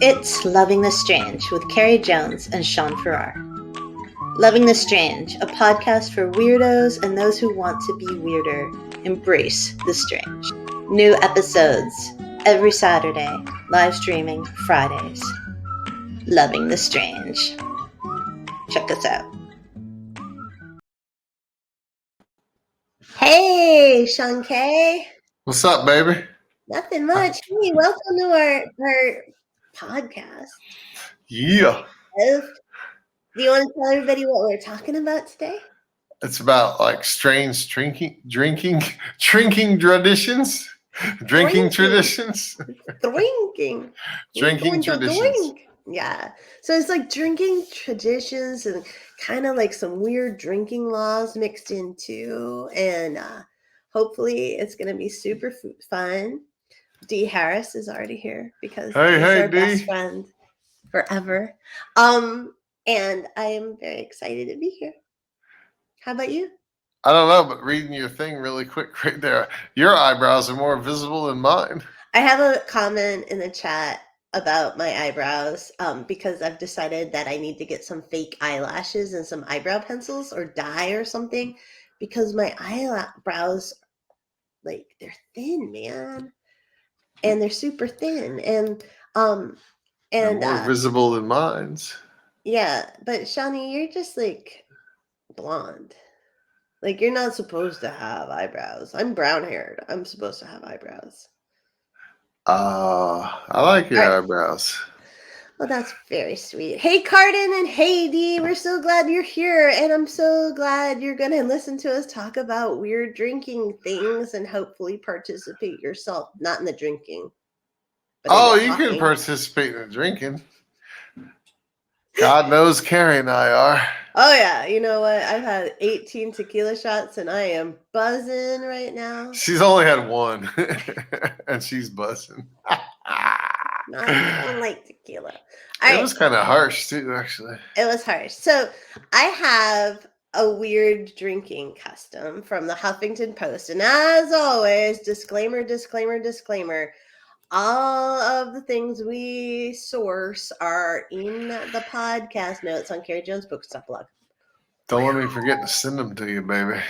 It's Loving the Strange with Carrie Jones and Sean Farrar. Loving the Strange, a podcast for weirdos and those who want to be weirder. Embrace the strange. New episodes every Saturday, live streaming Fridays. Loving the Strange. Check us out. Hey, Sean K. What's up, baby? Nothing much. Hey, welcome to our podcast. Yeah. Do you want to tell everybody what we're talking about today? It's about like strange drinking traditions. Drinking traditions. Drinking traditions. Yeah. So it's like drinking traditions and kind of like some weird drinking laws mixed in too. And hopefully it's going to be super fun. D. Harris is already here because he's our best friend forever. And I am very excited to be here. How about you? I don't know, but reading your thing really quick right there, your eyebrows are more visible than mine. I have a comment in the chat about my eyebrows because I've decided that I need to get some fake eyelashes and some eyebrow pencils or dye or something because my eyebrows, like, they're thin, man. And they're super thin and more visible than mine's. Yeah, but Shawnee, you're just like blonde. Like, you're not supposed to have eyebrows. I'm brown haired. I'm supposed to have eyebrows. I like your eyebrows. Well, that's very sweet. Hey, Cardin and hey, Dee, we're so glad you're here. And I'm so glad you're going to listen to us talk about weird drinking things and hopefully participate yourself. Not in the drinking. But you can participate in the drinking. God knows Carrie and I are. Oh, yeah. You know what? I've had 18 tequila shots and I am buzzing right now. She's only had one and she's buzzing. I don't like tequila. It was kind of harsh too, actually. It was harsh. So I have a weird drinking custom from the Huffington Post. And as always, disclaimer, all of the things we source are in the podcast notes on Carrie Jones Bookstop. Don't let me forget to send them to you, baby.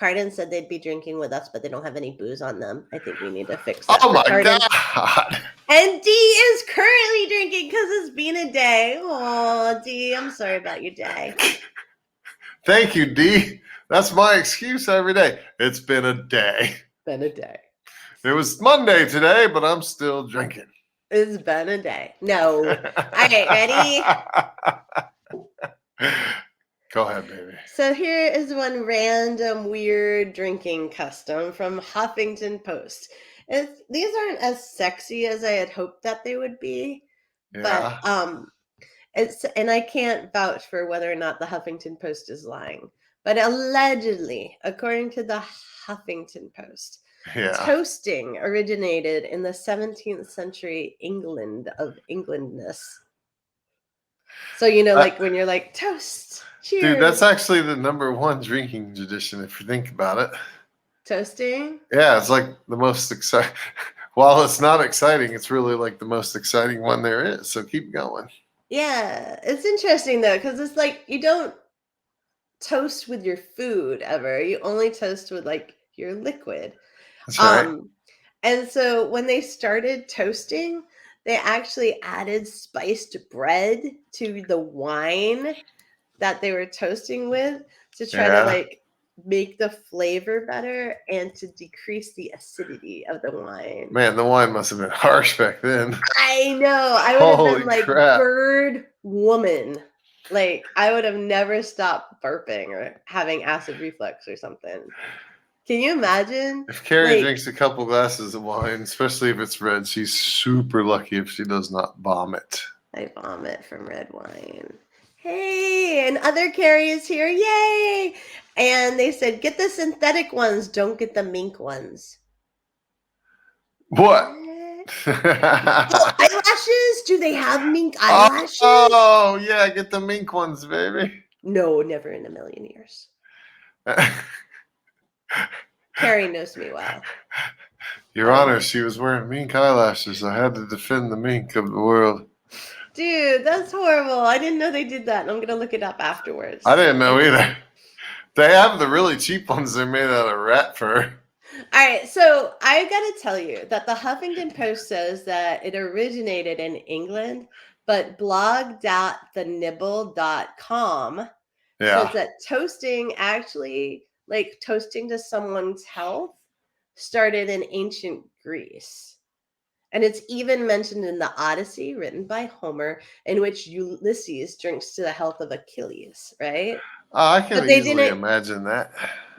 Cardin said they'd be drinking with us, but they don't have any booze on them. I think we need to fix that. Oh my God. And Dee is currently drinking because it's been a day. Oh, Dee, I'm sorry about your day. Thank you, Dee. That's my excuse every day. It's been a day. It was Monday today, but I'm still drinking. It's been a day. No. All right, ready? Go ahead, baby. So here is one random weird drinking custom from Huffington Post. These aren't as sexy as I had hoped that they would be. Yeah. But and I can't vouch for whether or not the Huffington Post is lying. But allegedly, according to the Huffington Post, toasting originated in the 17th century England of Englandness. So, like when you're like, toast, cheers. Dude, that's actually the number one drinking tradition if you think about it. Toasting? Yeah, it's like the most exciting. While it's not exciting, it's really like the most exciting one there is. So keep going. Yeah, it's interesting though, because it's like you don't toast with your food ever. You only toast with like your liquid. That's right. And so when they started toasting, they actually added spiced bread to the wine that they were toasting with to try to like make the flavor better and to decrease the acidity of the wine. Man, the wine must have been harsh back then. I know. I would have been like bird woman. Like I would have never stopped burping or having acid reflux or something. Can you imagine? If Carrie drinks a couple glasses of wine, especially if it's red, she's super lucky if she does not vomit. I vomit from red wine. Hey, and other Carrie is here. Yay! And they said, get the synthetic ones. Don't get the mink ones. What? Eyelashes? Do they have mink eyelashes? Oh, yeah. Get the mink ones, baby. No, never in a million years. Carrie knows me well. Your Honor, she was wearing mink eyelashes. I had to defend the mink of the world. Dude, that's horrible. I didn't know they did that. I'm going to look it up afterwards. I didn't know either. They have the really cheap ones. They're made out of rat fur. All right, so I got to tell you that the Huffington Post says that it originated in England, but blog.thenibble.com says that toasting actually, like toasting to someone's health, started in ancient Greece. And it's even mentioned in the Odyssey, written by Homer, in which Ulysses drinks to the health of Achilles, right? I can easily imagine that.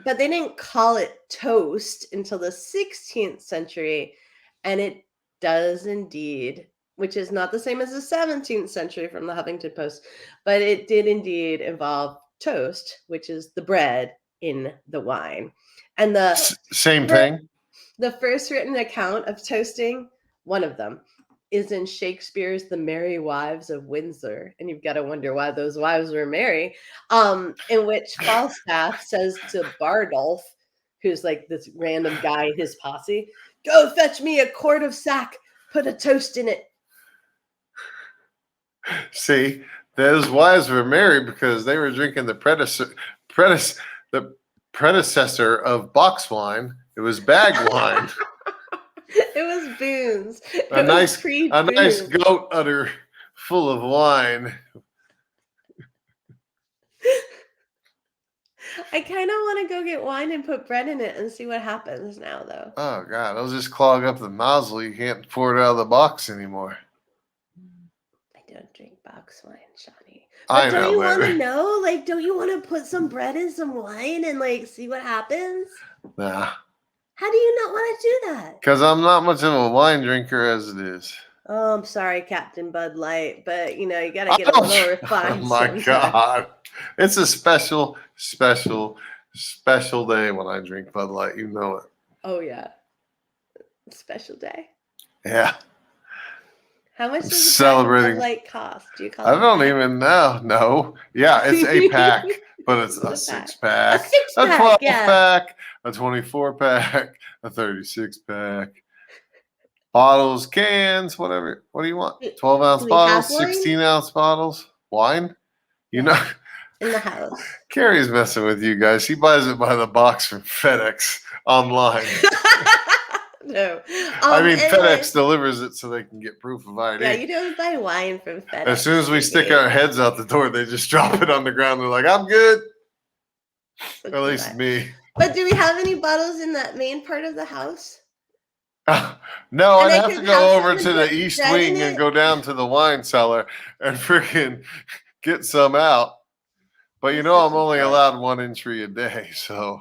But they didn't call it toast until the 16th century, and it does indeed, which is not the same as the 17th century from the Huffington Post, but it did indeed involve toast, which is the bread in the wine. And the same thing. The first written account of toasting, one of them, is in Shakespeare's The Merry Wives of Windsor. And you've got to wonder why those wives were merry. In which Falstaff says to Bardolph, who's like this random guy in his posse, "Go fetch me a quart of sack, put a toast in it." See, those wives were merry because they were drinking the predecessor of box wine. It was bag wine. It was booze. A nice goat udder full of wine. I kind of want to go get wine and put bread in it and see what happens now, though. Oh, God. It'll just clog up the nozzle. You can't pour it out of the box anymore. I don't drink box wine, Shawnee. But don't you want to know? Like, don't you want to put some bread in some wine and, like, see what happens? Nah. How do you not want to do that? Because I'm not much of a wine drinker as it is. Oh, I'm sorry, Captain Bud Light, but, you got to get a little refined. Oh, my God. It's a special day when I drink Bud Light. You know it. Oh, yeah. Special day. Yeah. How much does a Bud Light cost? Do you call I don't even know. No. Yeah, it's a pack, but it's a 6-pack, a 12-pack, a 24-pack, a 36-pack. Bottles, cans, whatever. What do you want? 12-ounce bottles, 16-ounce bottles, wine. In the house. Carrie's messing with you guys. She buys it by the box from FedEx online. No. I mean, FedEx delivers it so they can get proof of ID. Yeah, you don't buy wine from FedEx. As soon as we stick our heads out the door, they just drop it on the ground. They're like, "I'm good." Or at least me. But do we have any bottles in that main part of the house? No, I'd have to go over to the east wing and go down to the wine cellar and freaking get some out. But I'm only allowed one entry a day, so.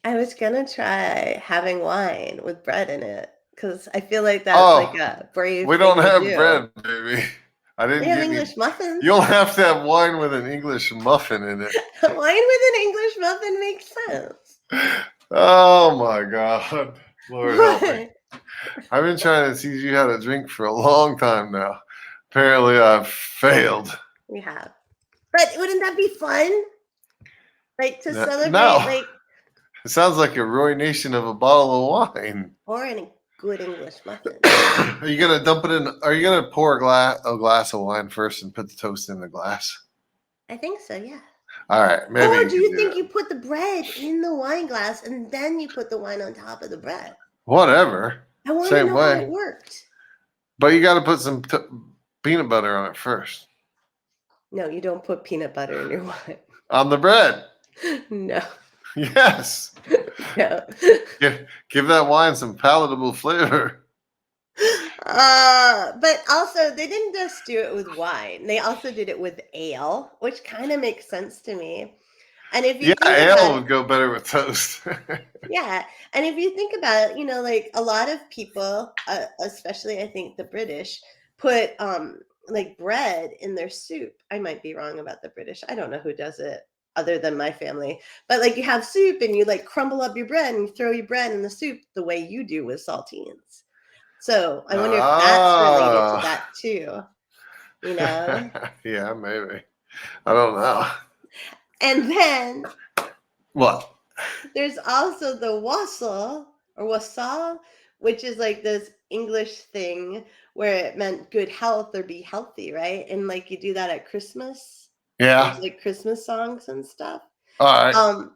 I was gonna try having wine with bread in it because I feel like that's like a brave. We don't have bread, baby. I didn't. We have English muffins. You'll have to have wine with an English muffin in it. Wine with an English muffin makes sense. Oh my God, Lord help me! I've been trying to teach you how to drink for a long time now. Apparently, I've failed. We have, but wouldn't that be fun? Like to celebrate, like. It sounds like a ruination of a bottle of wine. Or in a good English muffin. Are you gonna dump it in? Are you gonna pour a glass of wine first and put the toast in the glass? I think so. Yeah. All right, maybe. Or do you think you put the bread in the wine glass and then you put the wine on top of the bread? Whatever. I want to know how it worked. But you got to put some peanut butter on it first. No, you don't put peanut butter in your wine. On the bread. No. Yes. No. Give that wine some palatable flavor. But also they didn't just do it with wine. They also did it with ale, which kind of makes sense to me. And if you ale would go better with toast. Yeah. And if you think about it, like a lot of people, especially I think the British, put like bread in their soup. I might be wrong about the British. I don't know who does it other than my family. But like you have soup and you like crumble up your bread and you throw your bread in the soup the way you do with saltines. So I wonder if that's related to that too. Yeah, maybe. I don't know. And then what? There's also the wassail, which is like this English thing where it meant good health or be healthy, right? And like you do that at Christmas. Yeah. There's like Christmas songs and stuff. All right.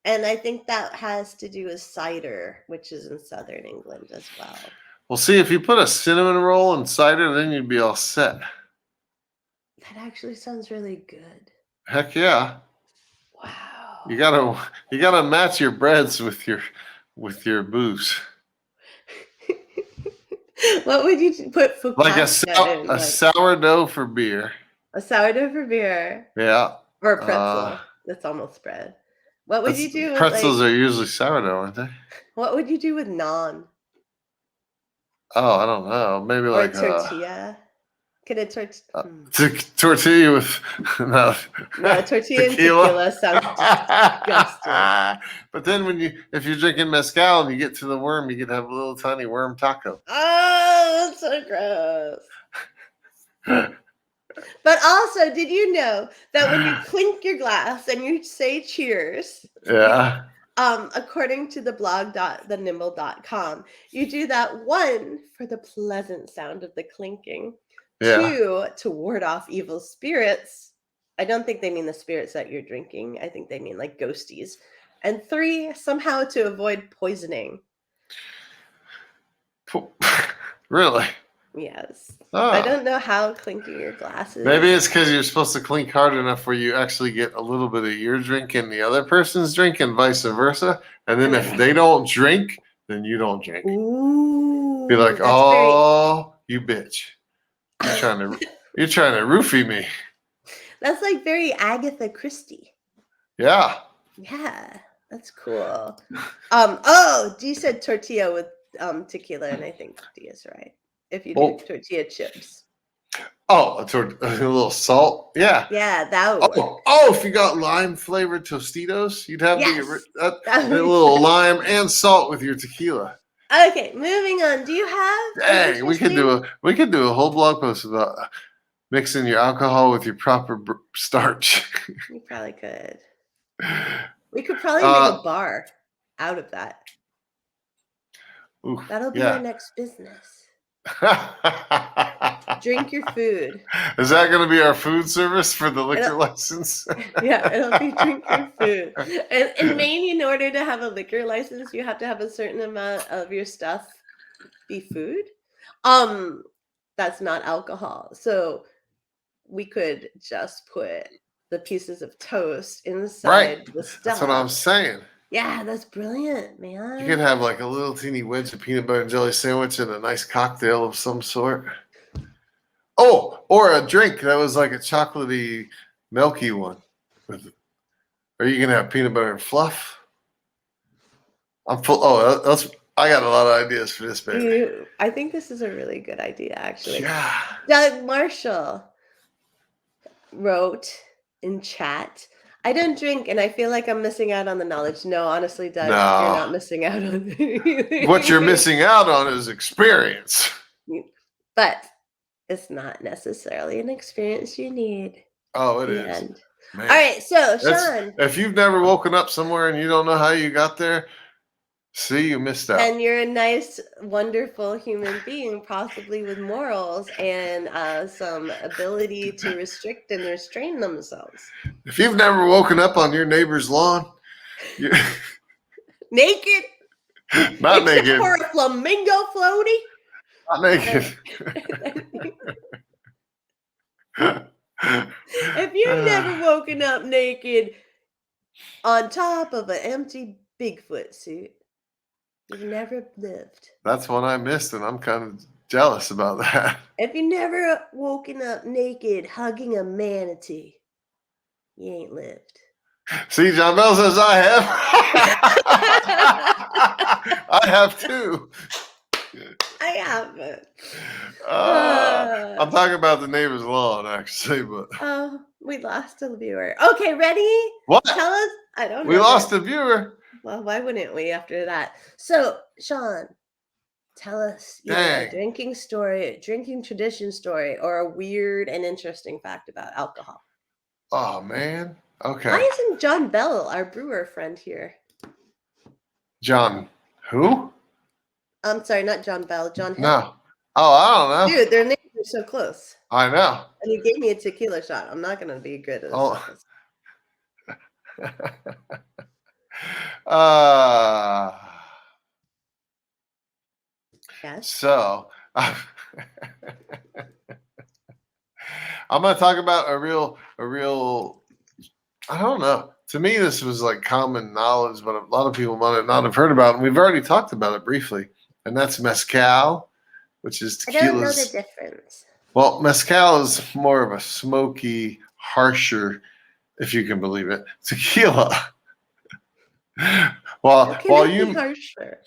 And I think that has to do with cider, which is in southern England as well. Well, see, if you put a cinnamon roll in cider, then you'd be all set. That actually sounds really good. Heck yeah. Wow. You gotta match your breads with your booze. What would you put focaccia Like in? a sourdough for beer. A sourdough for beer. Yeah. Or a pretzel. That's almost bread. What would you do with pretzels are usually sourdough, aren't they? What would you do with naan? Oh, I don't know. Maybe or like a tortilla. Can a tortilla? Tortilla with no tortilla and tequila sounds disgusting. But then if you're drinking mezcal and you get to the worm, you can have a little tiny worm taco. Oh, that's so gross. But also, did you know that when you clink your glass and you say cheers? Yeah. According to the blog thenimble.com, you do that 1 for the pleasant sound of the clinking. Yeah. 2, to ward off evil spirits. I don't think they mean the spirits that you're drinking. I think they mean like ghosties. And 3, somehow to avoid poisoning. Really? Yes. Oh. I don't know how clinking your glasses. Maybe it's because you're supposed to clink hard enough where you actually get a little bit of your drink and the other person's drink and vice versa. And then if they don't drink, then you don't drink. Ooh. Be like, oh, you bitch. You're trying to roofie me. That's like very Agatha Christie. Yeah. Yeah, that's cool. Oh, Dee said tortilla with tequila, and I think Dee is right. If you do tortilla chips. Oh, a little salt. Yeah. Yeah, that would work. If you got lime flavored Tostitos, you'd have a little lime and salt with your tequila. Okay, moving on. Do you have? Dang, we could do a whole blog post about mixing your alcohol with your proper starch. We probably could. We could probably make a bar out of that. That'll be our next business. Drink your food. Is that going to be our food service for the liquor license? Yeah, it'll be drink your food. And in Maine, in order to have a liquor license, you have to have a certain amount of your stuff be food. That's not alcohol. So we could just put the pieces of toast inside the stuff. That's what I'm saying. Yeah, that's brilliant, man. You could have like a little teeny wedge of peanut butter and jelly sandwich and a nice cocktail of some sort. Oh, or a drink that was like a chocolatey, milky one. Are you gonna have peanut butter and fluff? I'm full. Oh, I got a lot of ideas for this, baby. I think this is a really good idea, actually. Yeah. Doug Marshall wrote in chat, I don't drink and I feel like I'm missing out on the knowledge. No, honestly, Doug, you're not missing out on anything. What you're missing out on is experience. But it's not necessarily an experience you need. Oh, it is. Man. All right, so Sean. If you've never woken up somewhere and you don't know how you got there, see, you missed out. And you're a nice, wonderful human being, possibly with morals and some ability to restrict and restrain themselves. If you've never woken up on your neighbor's lawn, naked? Not naked. For a flamingo floaty? Not naked. If you've never woken up naked on top of an empty Bigfoot suit, you've never lived. That's one I missed, and I'm kind of jealous about that. If you never woken up naked hugging a manatee, you ain't lived. See, John Bell says I have. I have too. I haven't. I'm talking about the neighbor's lawn, actually, but. Oh, we lost a viewer. Okay, ready? What? Tell us. I don't know. We lost a viewer. Well, why wouldn't we after that? So, Sean, tell us a drinking story, drinking tradition story, or a weird and interesting fact about alcohol. Oh, man. Okay. Why isn't John Bell, our brewer friend, here? John who? I'm sorry, not John Bell. John Hill. No. Oh, I don't know. Dude, their names are so close. I know. And you gave me a tequila shot. I'm not going to be good at this. Oh. uh, Yes. so I'm going to talk about a real, I don't know. To me, this was like common knowledge, but a lot of people might not have heard about it. And we've already talked about it briefly, and that's Mezcal, which is tequila's. I don't know the difference. Well, Mezcal is more of a smoky, harsher, if you can believe it, tequila. While you, harsher?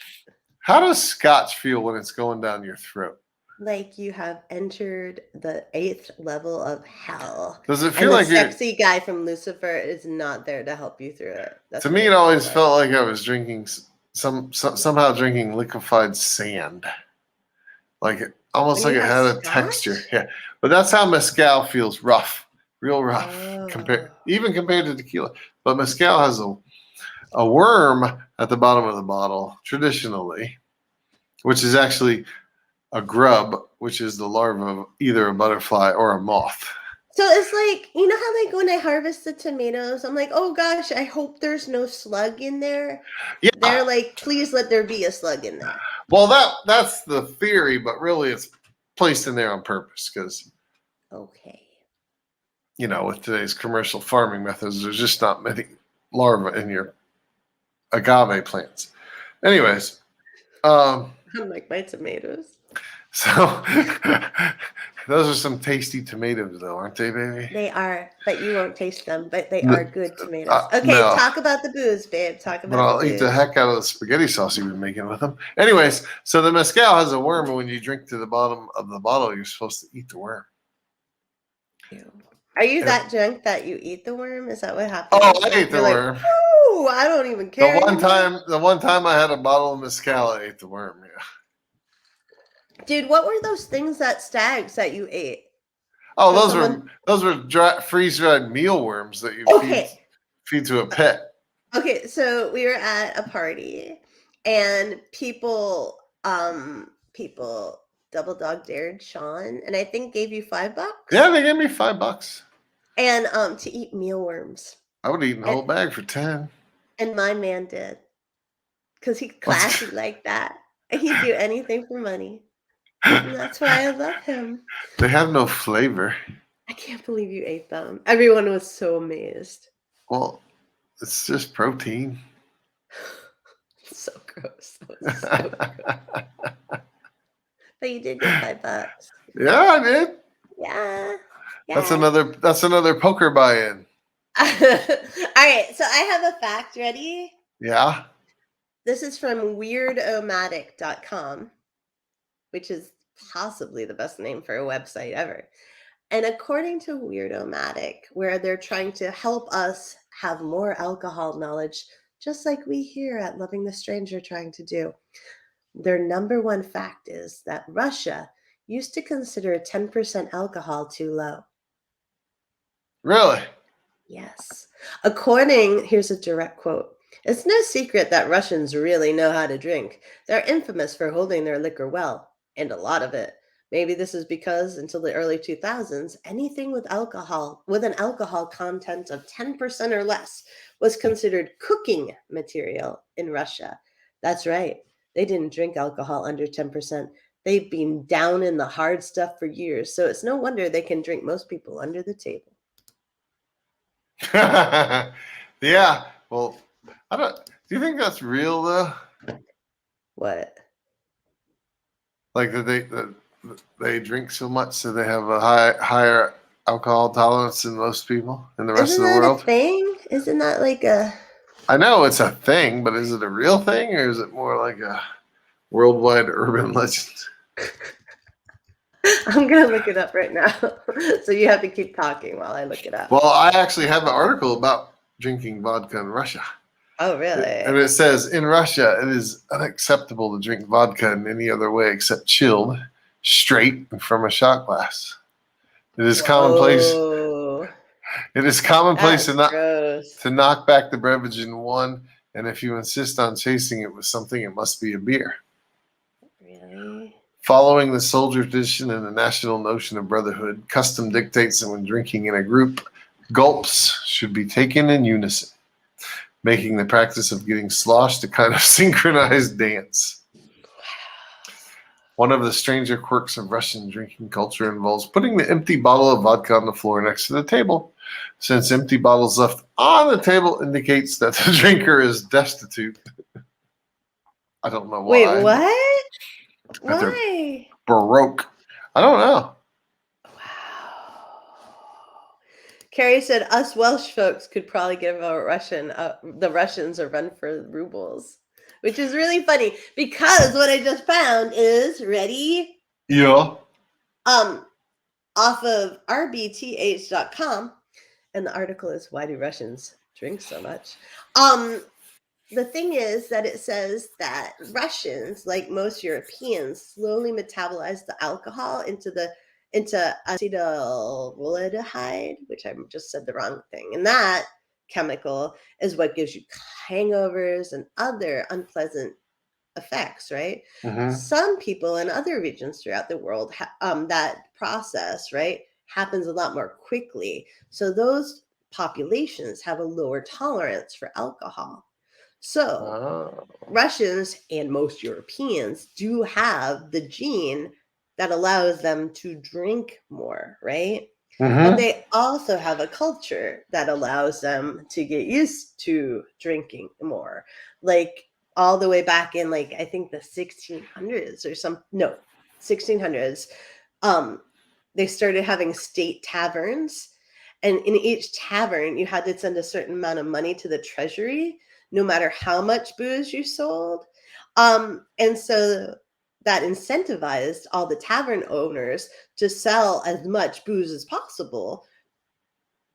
How does Scotch feel when it's going down your throat? Like you have entered the 8th level of hell. Does it feel like the sexy guy from Lucifer is not there to help you through it? To me, it always felt like I was drinking somehow drinking liquefied sand, like almost like it had a texture. Yeah, but that's how Mezcal feels, rough, real rough, compared to tequila. But Mezcal has a worm at the bottom of the bottle traditionally, which is actually a grub, which is the larva of either a butterfly or a moth. So it's like, you know how like when I harvest the tomatoes, I'm like, oh gosh, I hope there's no slug in there. Yeah. They're like, please let there be a slug in there. Well, that's the theory, but really it's placed in there on purpose because, you know, with today's commercial farming methods, there's just not many larvae in your agave plants. Anyways. I'm like my tomatoes. So those are some tasty tomatoes, though, aren't they, baby? They are, but you won't taste them. But they are good tomatoes. Okay, no. Talk about the booze, babe. Talk about. I'll eat the heck out of the spaghetti sauce you've been making with them. Anyways, so the mezcal has a worm, and when you drink to the bottom of the bottle, you're supposed to eat the worm. Ew. Are you that drunk that you eat the worm? Is that what happened? Oh, I ate the worm. Oh, I don't even care. The one time I had a bottle of mezcal, I ate the worm. Yeah. Dude, what were those things that stags that you ate? Oh, those were freeze-dried mealworms that you feed to a pet. Okay, so we were at a party and people double dog dared Sean and I think gave you $5. Yeah, they gave me $5. And to eat mealworms. I would have eaten a whole bag for 10. And my man did. Because he's classy like that. He'd do anything for money. And that's why I love him. They have no flavor. I can't believe you ate them. Everyone was so amazed. Well, it's just protein. So gross. So gross. But you did get $5. Yeah, I did. Yeah. That's another poker buy-in. All right, so I have a fact ready. Yeah. This is from weirdomatic.com, which is possibly the best name for a website ever. And according to Weirdomatic, where they're trying to help us have more alcohol knowledge, just like we here at Loving the Stranger trying to do, their number one fact is that Russia used to consider 10% alcohol too low. Really? Yes. Here's a direct quote. It's no secret that Russians really know how to drink. They're infamous for holding their liquor well, and a lot of it. Maybe this is because until the early 2000s, anything with an alcohol content of 10% or less was considered cooking material in Russia. That's right. They didn't drink alcohol under 10%. They've been down in the hard stuff for years, so it's no wonder they can drink most people under the table. Yeah. Well, do you think that's real though? What? Like that they drink so much so they have a higher alcohol tolerance than most people in the rest of the world? Isn't that a thing? Isn't that like a... I know it's a thing, but is it a real thing or is it more like a worldwide urban legend? I'm going to look it up right now. So you have to keep talking while I look it up. Well, I actually have an article about drinking vodka in Russia. Oh, really? And it says, in Russia, it is unacceptable to drink vodka in any other way except chilled, straight, and from a shot glass. It is commonplace. It is commonplace to knock back the beverage in one, and if you insist on chasing it with something, it must be a beer. Really? Following the soldier tradition and the national notion of brotherhood, custom dictates that when drinking in a group, gulps should be taken in unison, making the practice of getting sloshed a kind of synchronized dance. One of the stranger quirks of Russian drinking culture involves putting the empty bottle of vodka on the floor next to the table. Since empty bottles left on the table indicates that the drinker is destitute. I don't know why. Wait, what? Why? Baroque. I don't know. Wow. Carrie said us Welsh folks could probably give the Russians a run for rubles, which is really funny because what I just found is ready. Yeah. Off of rbth.com, and the article is why do Russians drink so much? The thing is that it says that Russians, like most Europeans, slowly metabolize the alcohol into acetaldehyde, which I just said the wrong thing. And that chemical is what gives you hangovers and other unpleasant effects, right? Mm-hmm. Some people in other regions throughout the world, that process, right, happens a lot more quickly. So those populations have a lower tolerance for alcohol. So Russians and most Europeans do have the gene that allows them to drink more, right? Mm-hmm. But they also have a culture that allows them to get used to drinking more. Like all the way back in, like, I think the 1600s or 1600s, they started having state taverns. And in each tavern, you had to send a certain amount of money to the treasury, no matter how much booze you sold. And so that incentivized all the tavern owners to sell as much booze as possible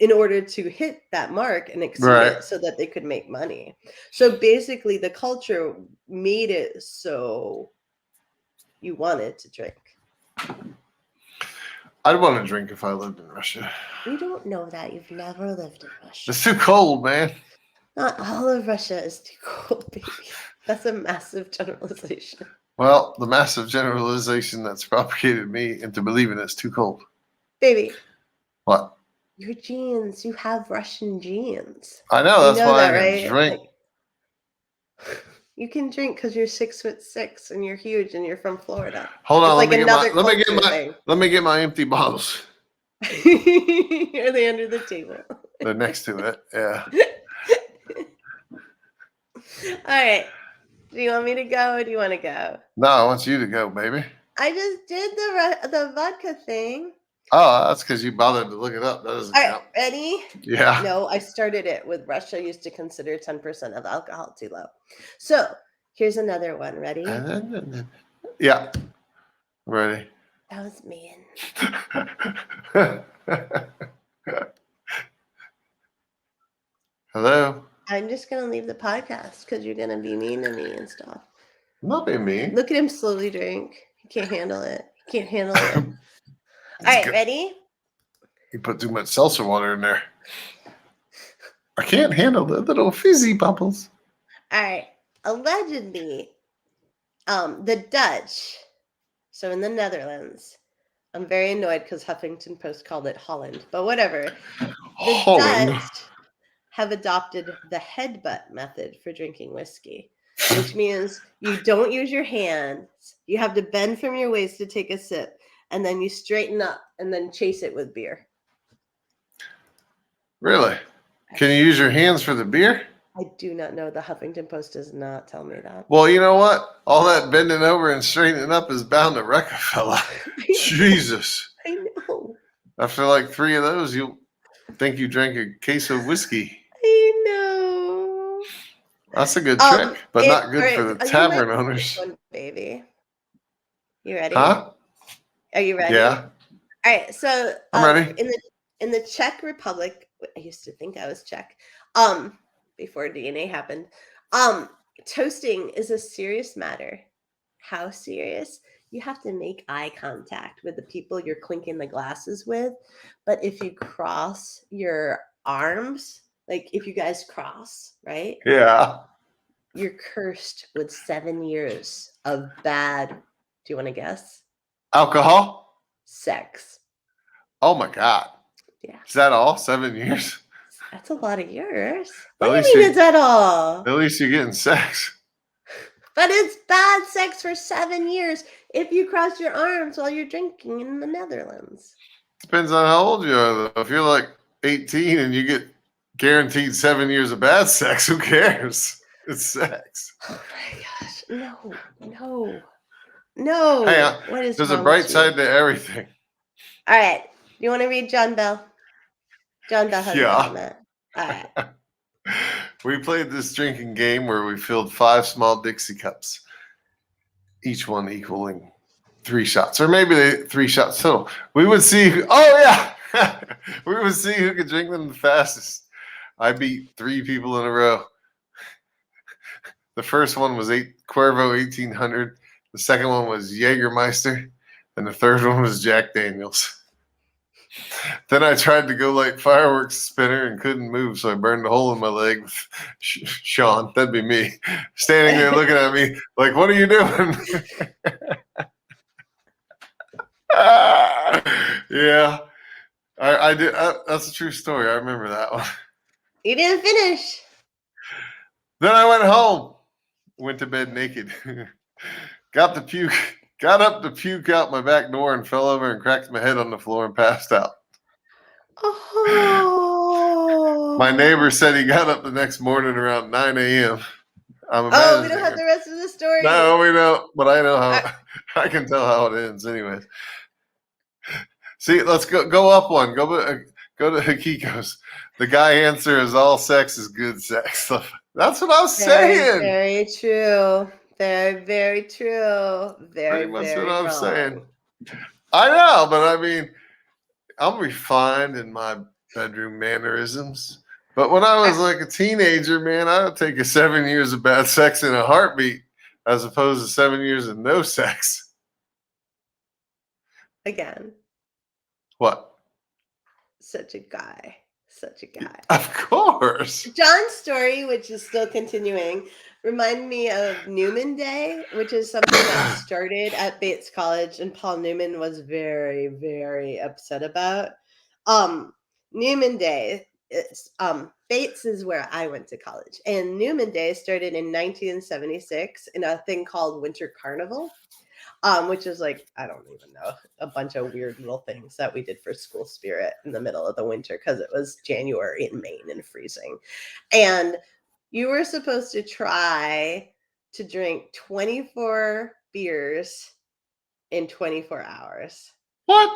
in order to hit that mark and exceed it so that they could make money. So basically the culture made it so you wanted to drink. I'd want to drink if I lived in Russia. You don't know that. You've never lived in Russia. It's too cold, man. Not all of Russia is too cold, baby. That's a massive generalization. Well, the massive generalization that's propagated me into believing it's too cold. Baby. What? Your genes. You have Russian genes. I know. That's why I can drink. Like, you can drink because you're 6'6" and you're huge and you're from Florida. Hold on. Let me get my empty bottles. Are they under the table? They're next to it. Yeah. All right. Do you want me to go or do you want to go? No, I want you to go, baby. I just did the vodka thing. Oh, that's because you bothered to look it up. That doesn't count. Ready? Yeah. No, I started it with Russia used to consider 10% of alcohol too low. So here's another one. Ready? Yeah. Ready. That was mean. Hello? I'm just going to leave the podcast because you're going to be mean to me and stuff. I'm not being mean. Look at him slowly drink. He can't handle it. He can't handle it. All right, ready? You put too much seltzer water in there. I can't handle the little fizzy bubbles. All right. Allegedly, the Dutch, so in the Netherlands, I'm very annoyed because Huffington Post called it Holland, but whatever. The Dutch have adopted the headbutt method for drinking whiskey, which means you don't use your hands. You have to bend from your waist to take a sip, and then you straighten up and then chase it with beer. Really? Can you use your hands for the beer? I do not know. The Huffington Post does not tell me that. Well, you know what? All that bending over and straightening up is bound to wreck a fella. Jesus. I know. After like 3 of those, you'll think you drank a case of whiskey. I know. That's a good trick, but not good for the tavern owners. One, baby. You ready? Huh? Are you ready? Yeah. All right. So I'm ready. In the Czech Republic, I used to think I was Czech. Before DNA happened. Toasting is a serious matter. How serious? You have to make eye contact with the people you're clinking the glasses with. But if you cross your arms, like if you guys cross, right? Yeah. You're cursed with 7 years of bad Do you want to guess? Alcohol? Sex. Oh my God. Yeah. Is that all? 7 years? That's a lot of years. What At do least you mean it's at all? At least you're getting sex. But it's bad sex for 7 years if you cross your arms while you're drinking in the Netherlands. Depends on how old you are, though. If you're like 18 and you get guaranteed 7 years of bad sex, who cares? It's sex. Oh my gosh. No. Hey, What is there's a wrong bright with you? side to everything. All right. You want to read John Bell? John Bell has a comment. All right. We played this drinking game where we filled 5 small Dixie cups, each one equaling 3 shots, or maybe 3 shots total. We would see we would see who could drink them the fastest. I beat 3 people in a row. The first one was Cuervo 1800. The second one was Jägermeister, and the third one was Jack Daniels. Then I tried to go like fireworks spinner and couldn't move, so I burned a hole in my leg with Sean. That'd be me, standing there looking at me like, "What are you doing?" Yeah, I did. That's a true story. I remember that one. You didn't finish. Then I went home, went to bed naked, got up to puke out my back door and fell over and cracked my head on the floor and passed out. Oh. My neighbor said he got up the next morning around 9 a.m. We don't have the rest of the story. No, we don't. But I know how. I can tell how it ends, anyways. See, let's go up one. Go to Hikiko's. The guy answer is all sex is good sex. That's what I was saying. Very true. Very true. Pretty much what I'm saying. I know, but I mean, I'm refined in my bedroom mannerisms. But when I was like a teenager, man, I would take 7 years of bad sex in a heartbeat as opposed to 7 years of no sex. Again. What? Such a guy. Of course. John's story, which is still continuing, reminded me of Newman Day, which is something that started at Bates College and Paul Newman was very, very upset about. Newman Day, Bates is where I went to college, and Newman Day started in 1976 in a thing called Winter Carnival. Which is like, I don't even know, a bunch of weird little things that we did for school spirit in the middle of the winter because it was January in Maine and freezing. And you were supposed to try to drink 24 beers in 24 hours. What?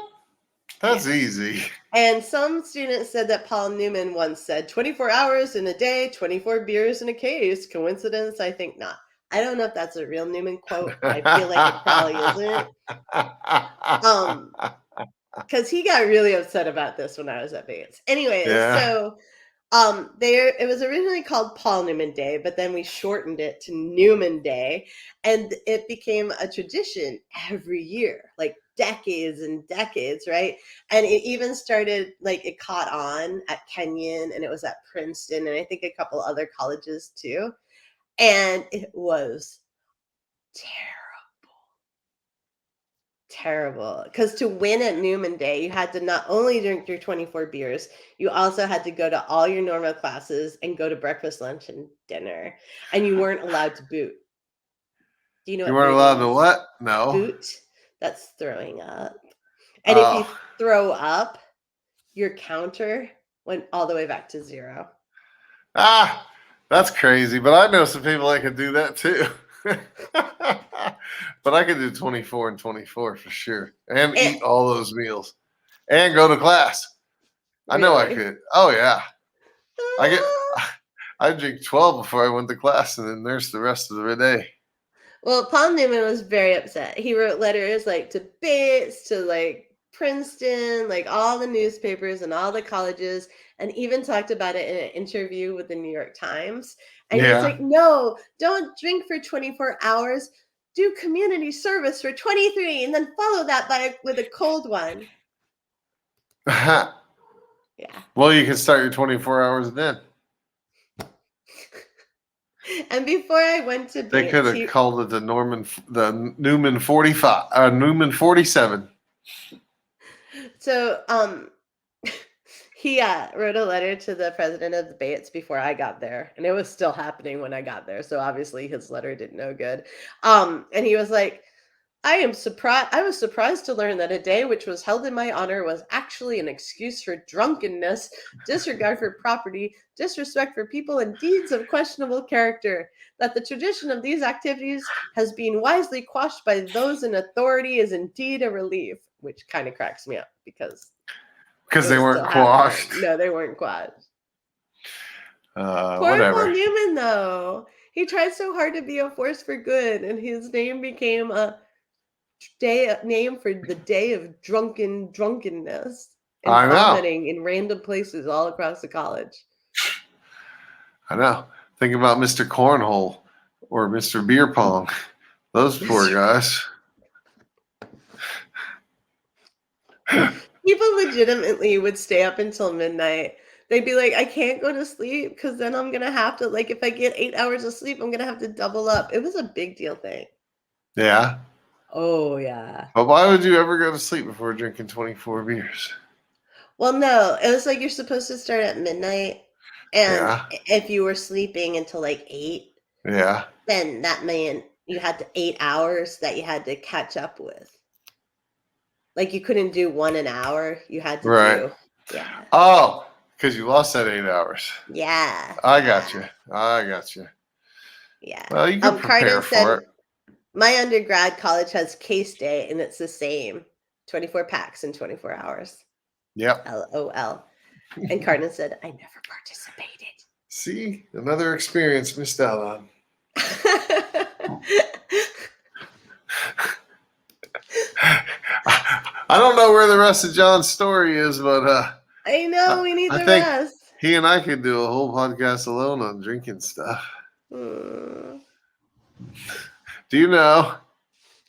That's easy. And some students said that Paul Newman once said 24 hours in a day, 24 beers in a case. Coincidence? I think not. I don't know if that's a real Newman quote. I feel like it probably isn't. Because he got really upset about this when I was at Bates. Anyways, so it was originally called Paul Newman Day, but then we shortened it to Newman Day, and it became a tradition every year, like decades and decades, right? And it even started, like, it caught on at Kenyon, and it was at Princeton, and I think a couple other colleges too. And it was terrible. Because to win at Newman Day, you had to not only drink your 24 beers, you also had to go to all your normal classes and go to breakfast, lunch, and dinner. And you weren't allowed to boot. Do you know you weren't allowed to what? No. Boot? That's throwing up. And if you throw up, your counter went all the way back to 0. That's crazy, but I know some people that can do that too. But I could do 24 and 24 for sure, and eat all those meals, and go to class. Really? I know I could. Oh yeah, I drink 12 before I went to class, and then nurse the rest of the day. Well, Paul Newman was very upset. He wrote letters like to Bates, to like Princeton, like all the newspapers and all the colleges, and even talked about it in an interview with the New York Times. And he's like, no, don't drink for 24 hours. Do community service for 23 and then follow that with a cold one. Yeah. Well, you can start your 24 hours then. And before I went to They could Bates, have called it the Newman 45, Newman 47. so he wrote a letter to the president of the Bates before I got there, and it was still happening when I got there. So obviously his letter did no good. And he was like, I was surprised to learn that a day which was held in my honor was actually an excuse for drunkenness, disregard for property, disrespect for people, and deeds of questionable character. That the tradition of these activities has been wisely quashed by those in authority is indeed a relief, which kind of cracks me up because they weren't quashed. No, they weren't quashed. Poor Whatever. Paul Newman, though. He tried so hard to be a force for good, and his name became a name for the day of drunkenness and vomiting in random places all across the college. I know. Think about Mr. Cornhole or Mr. Beer Pong. Those poor guys. People legitimately would stay up until midnight. They'd be like, I can't go to sleep because then I'm going to have to, like, if I get 8 hours of sleep, I'm going to have to double up. It was a big deal thing. Yeah. Oh, yeah. But why would you ever go to sleep before drinking 24 beers? Well, no. It was like you're supposed to start at midnight. And if you were sleeping until like 8, then that meant you had 8 hours that you had to catch up with. Like you couldn't do one an hour. You had to do. Yeah. Oh, because you lost that 8 hours. Yeah. I got you. Yeah. Well, you can prepare for it. My undergrad college has case day, and it's the same. 24 packs in 24 hours. Yep. LOL. And Cardin said, I never participated. See? Another experience missed out on. I don't know where the rest of John's story is, but I know we need the rest. He and I could do a whole podcast alone on drinking stuff. Do you know?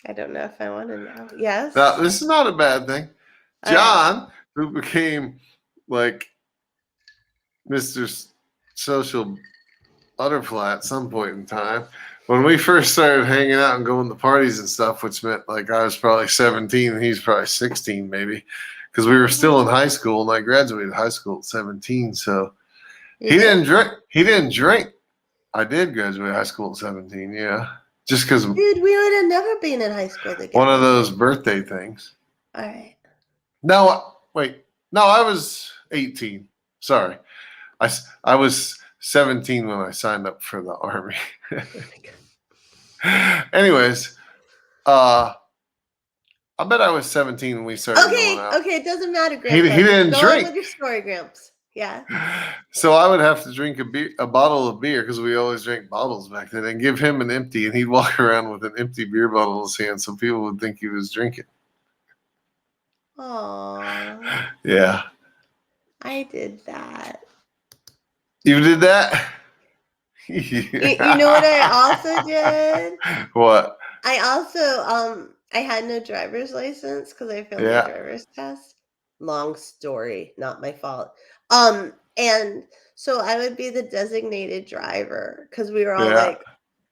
I don't know if I want to know. Yes. Now, this is not a bad thing. John, who became like Mr. Social Butterfly at some point in time, when we first started hanging out and going to parties and stuff, which meant like I was probably 17 and he's probably 16 maybe, because we were still in high school and I graduated high school at 17. So he didn't drink. He didn't drink. I did graduate high school at 17. Yeah. Just because. Dude, we would have never been in high school together. One of those birthday things. All right. No, wait. No, I was 18. Sorry. I was 17 when I signed up for the Army. Oh my God. Anyways, I bet I was 17 when we started going out. Okay, it doesn't matter, Gramps. He didn't Go drink. on with your story, Gramps. Yeah. So I would have to drink a bottle of beer because we always drank bottles back then, and give him an empty, and he'd walk around with an empty beer bottle in his hand so people would think he was drinking. Aww. Yeah. I did that. You did that? You know what I also did? What? I also I had no driver's license because I failed my driver's test. Long story, not my fault. And so I would be the designated driver because we were all like,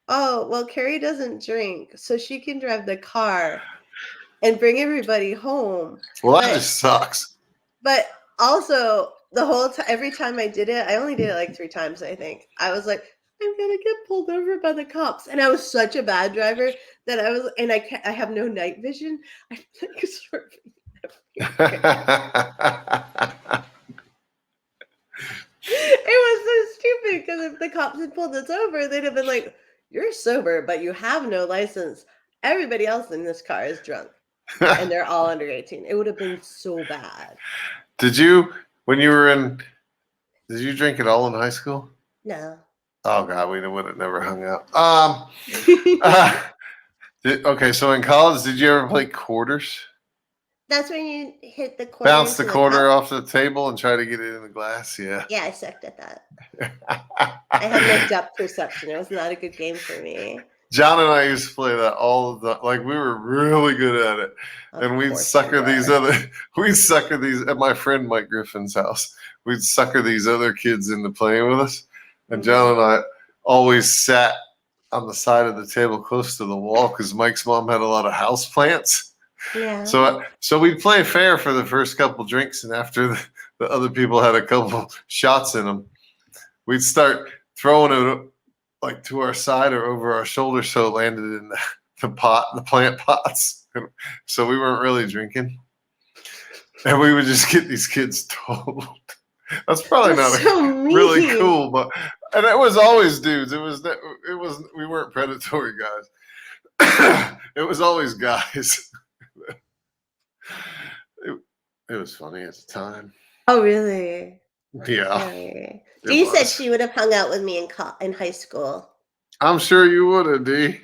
oh, well, Carrie doesn't drink, so she can drive the car and bring everybody home. Well, that just sucks. But also, the whole time, every time I did it, I only did it like 3 times, I think. I was like, I'm gonna get pulled over by the cops, and I was such a bad driver that I was, and I have no night vision. I think it was so stupid because if the cops had pulled us over, they'd have been like, "You're sober, but you have no license. Everybody else in this car is drunk, and they're all under 18." It would have been so bad. Did you, when you were in? Did you drink at all in high school? No. Oh God, we would have never hung out. Okay, so in college, did you ever play quarters? That's when you hit the quarter. Bounce the quarter off the table and try to get it in the glass. Yeah. Yeah, I sucked at that. I had no depth perception. It was not a good game for me. John and I used to play that all the like we were really good at it. And we'd sucker these at my friend Mike Griffin's house. We'd sucker these other kids into playing with us. And John and I, always sat on the side of the table close to the wall because Mike's mom had a lot of house plants. Yeah. So we'd play fair for the first couple drinks, and after the other people had a couple shots in them, we'd start throwing it like to our side or over our shoulder so it landed in the plant pots. So we weren't really drinking. And we would just get these kids told. That's probably not really cool, but and it was always dudes. It was we weren't predatory guys. It was always guys. It was funny at the time. Oh, really? Yeah. Really? Dee said she would have hung out with me in high school. I'm sure you would have, Dee.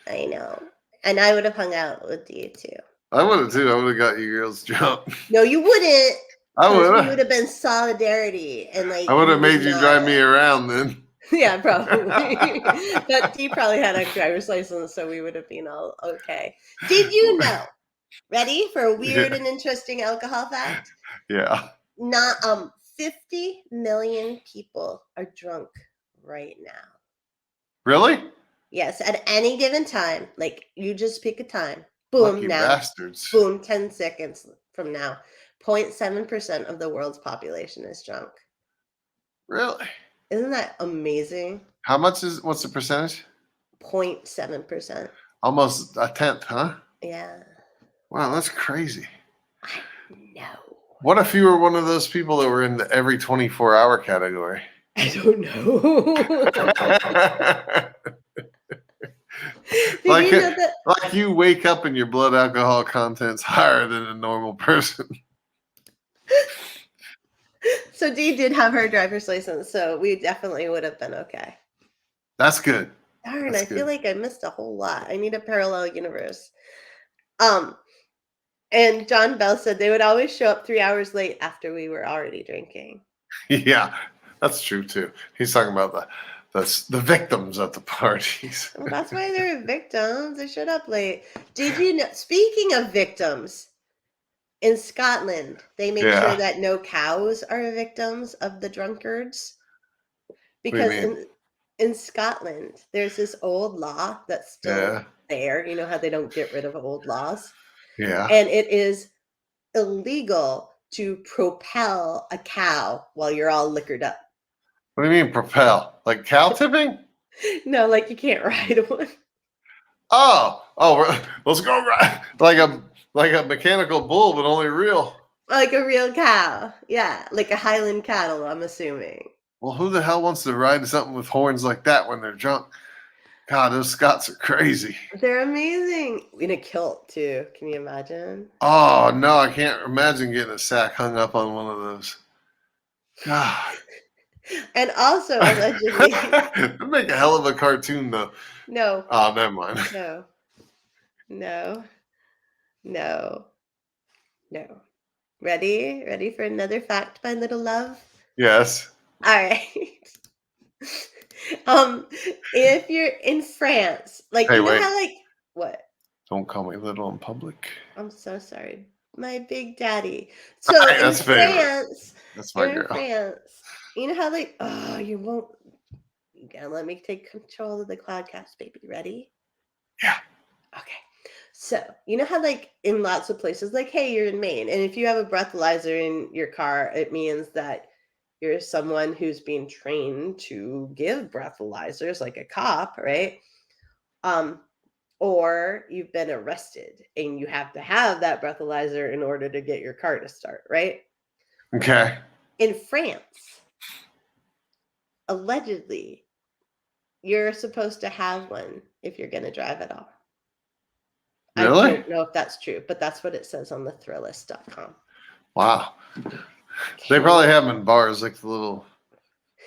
I know. And I would have hung out with Dee, too. I would have, too. I would have got you girls drunk. No, you wouldn't. I would have. We would have been solidarity. And like, I would have made you drive me around then. Yeah, probably. But Dee probably had a driver's license, so we would have been all okay. Did you know? Ready for a weird and interesting alcohol fact? Yeah. 50 million people are drunk right now. Really? Yes, at any given time. Like, you just pick a time. Boom, lucky now. Bastards. Boom, 10 seconds from now. 0.7% of the world's population is drunk. Really? Isn't that amazing? What's the percentage? 0.7%. Almost a tenth, huh? Yeah. Wow, that's crazy. I know. What if you were one of those people that were in the every 24-hour category? I don't know. Like you wake up and your blood alcohol content's higher than a normal person. So Dee did have her driver's license, so we definitely would have been okay. That's good. Darn, I feel like I missed a whole lot. I need a parallel universe. And John Bell said they would always show up 3 hours late after we were already drinking. Yeah, that's true too. He's talking about the victims at the parties. Well, that's why they're victims. They showed up late. Did you know? Speaking of victims, in Scotland, they make sure that no cows are victims of the drunkards. Because in Scotland, there's this old law that's still there. You know how they don't get rid of old laws? Yeah. And it is illegal to propel a cow while you're all liquored up. What do you mean propel? Like cow tipping? No, like you can't ride one. Oh, let's go ride like a mechanical bull, but only real. Like a real cow. Yeah, like a Highland cattle, I'm assuming. Well, who the hell wants to ride something with horns like that when they're drunk? God, those Scots are crazy. They're amazing. In a kilt, too. Can you imagine? Oh, no, I can't imagine getting a sack hung up on one of those. God. And also, allegedly... That'd make a hell of a cartoon, though. No. Oh, never mind. No. Ready for another fact, my little love? Yes. All right. If you're in France, like, hey, you know wait. how, like, what? Don't call me little in public. I'm so sorry. My big daddy. So in France, that's my girl. France, you know how, like, you won't, you gotta let me take control of the Cloudcast, baby. Ready? Yeah. Okay. So, you know how, like, in lots of places, like, hey, you're in Maine, and if you have a breathalyzer in your car, it means that you're someone who's being trained to give breathalyzers, like a cop, right? Or you've been arrested and you have to have that breathalyzer in order to get your car to start, right? Okay. In France, allegedly, you're supposed to have one if you're going to drive at all. Really? I don't know if that's true, but that's what it says on the Thrillist.com. Wow. They probably have them in bars, like the little,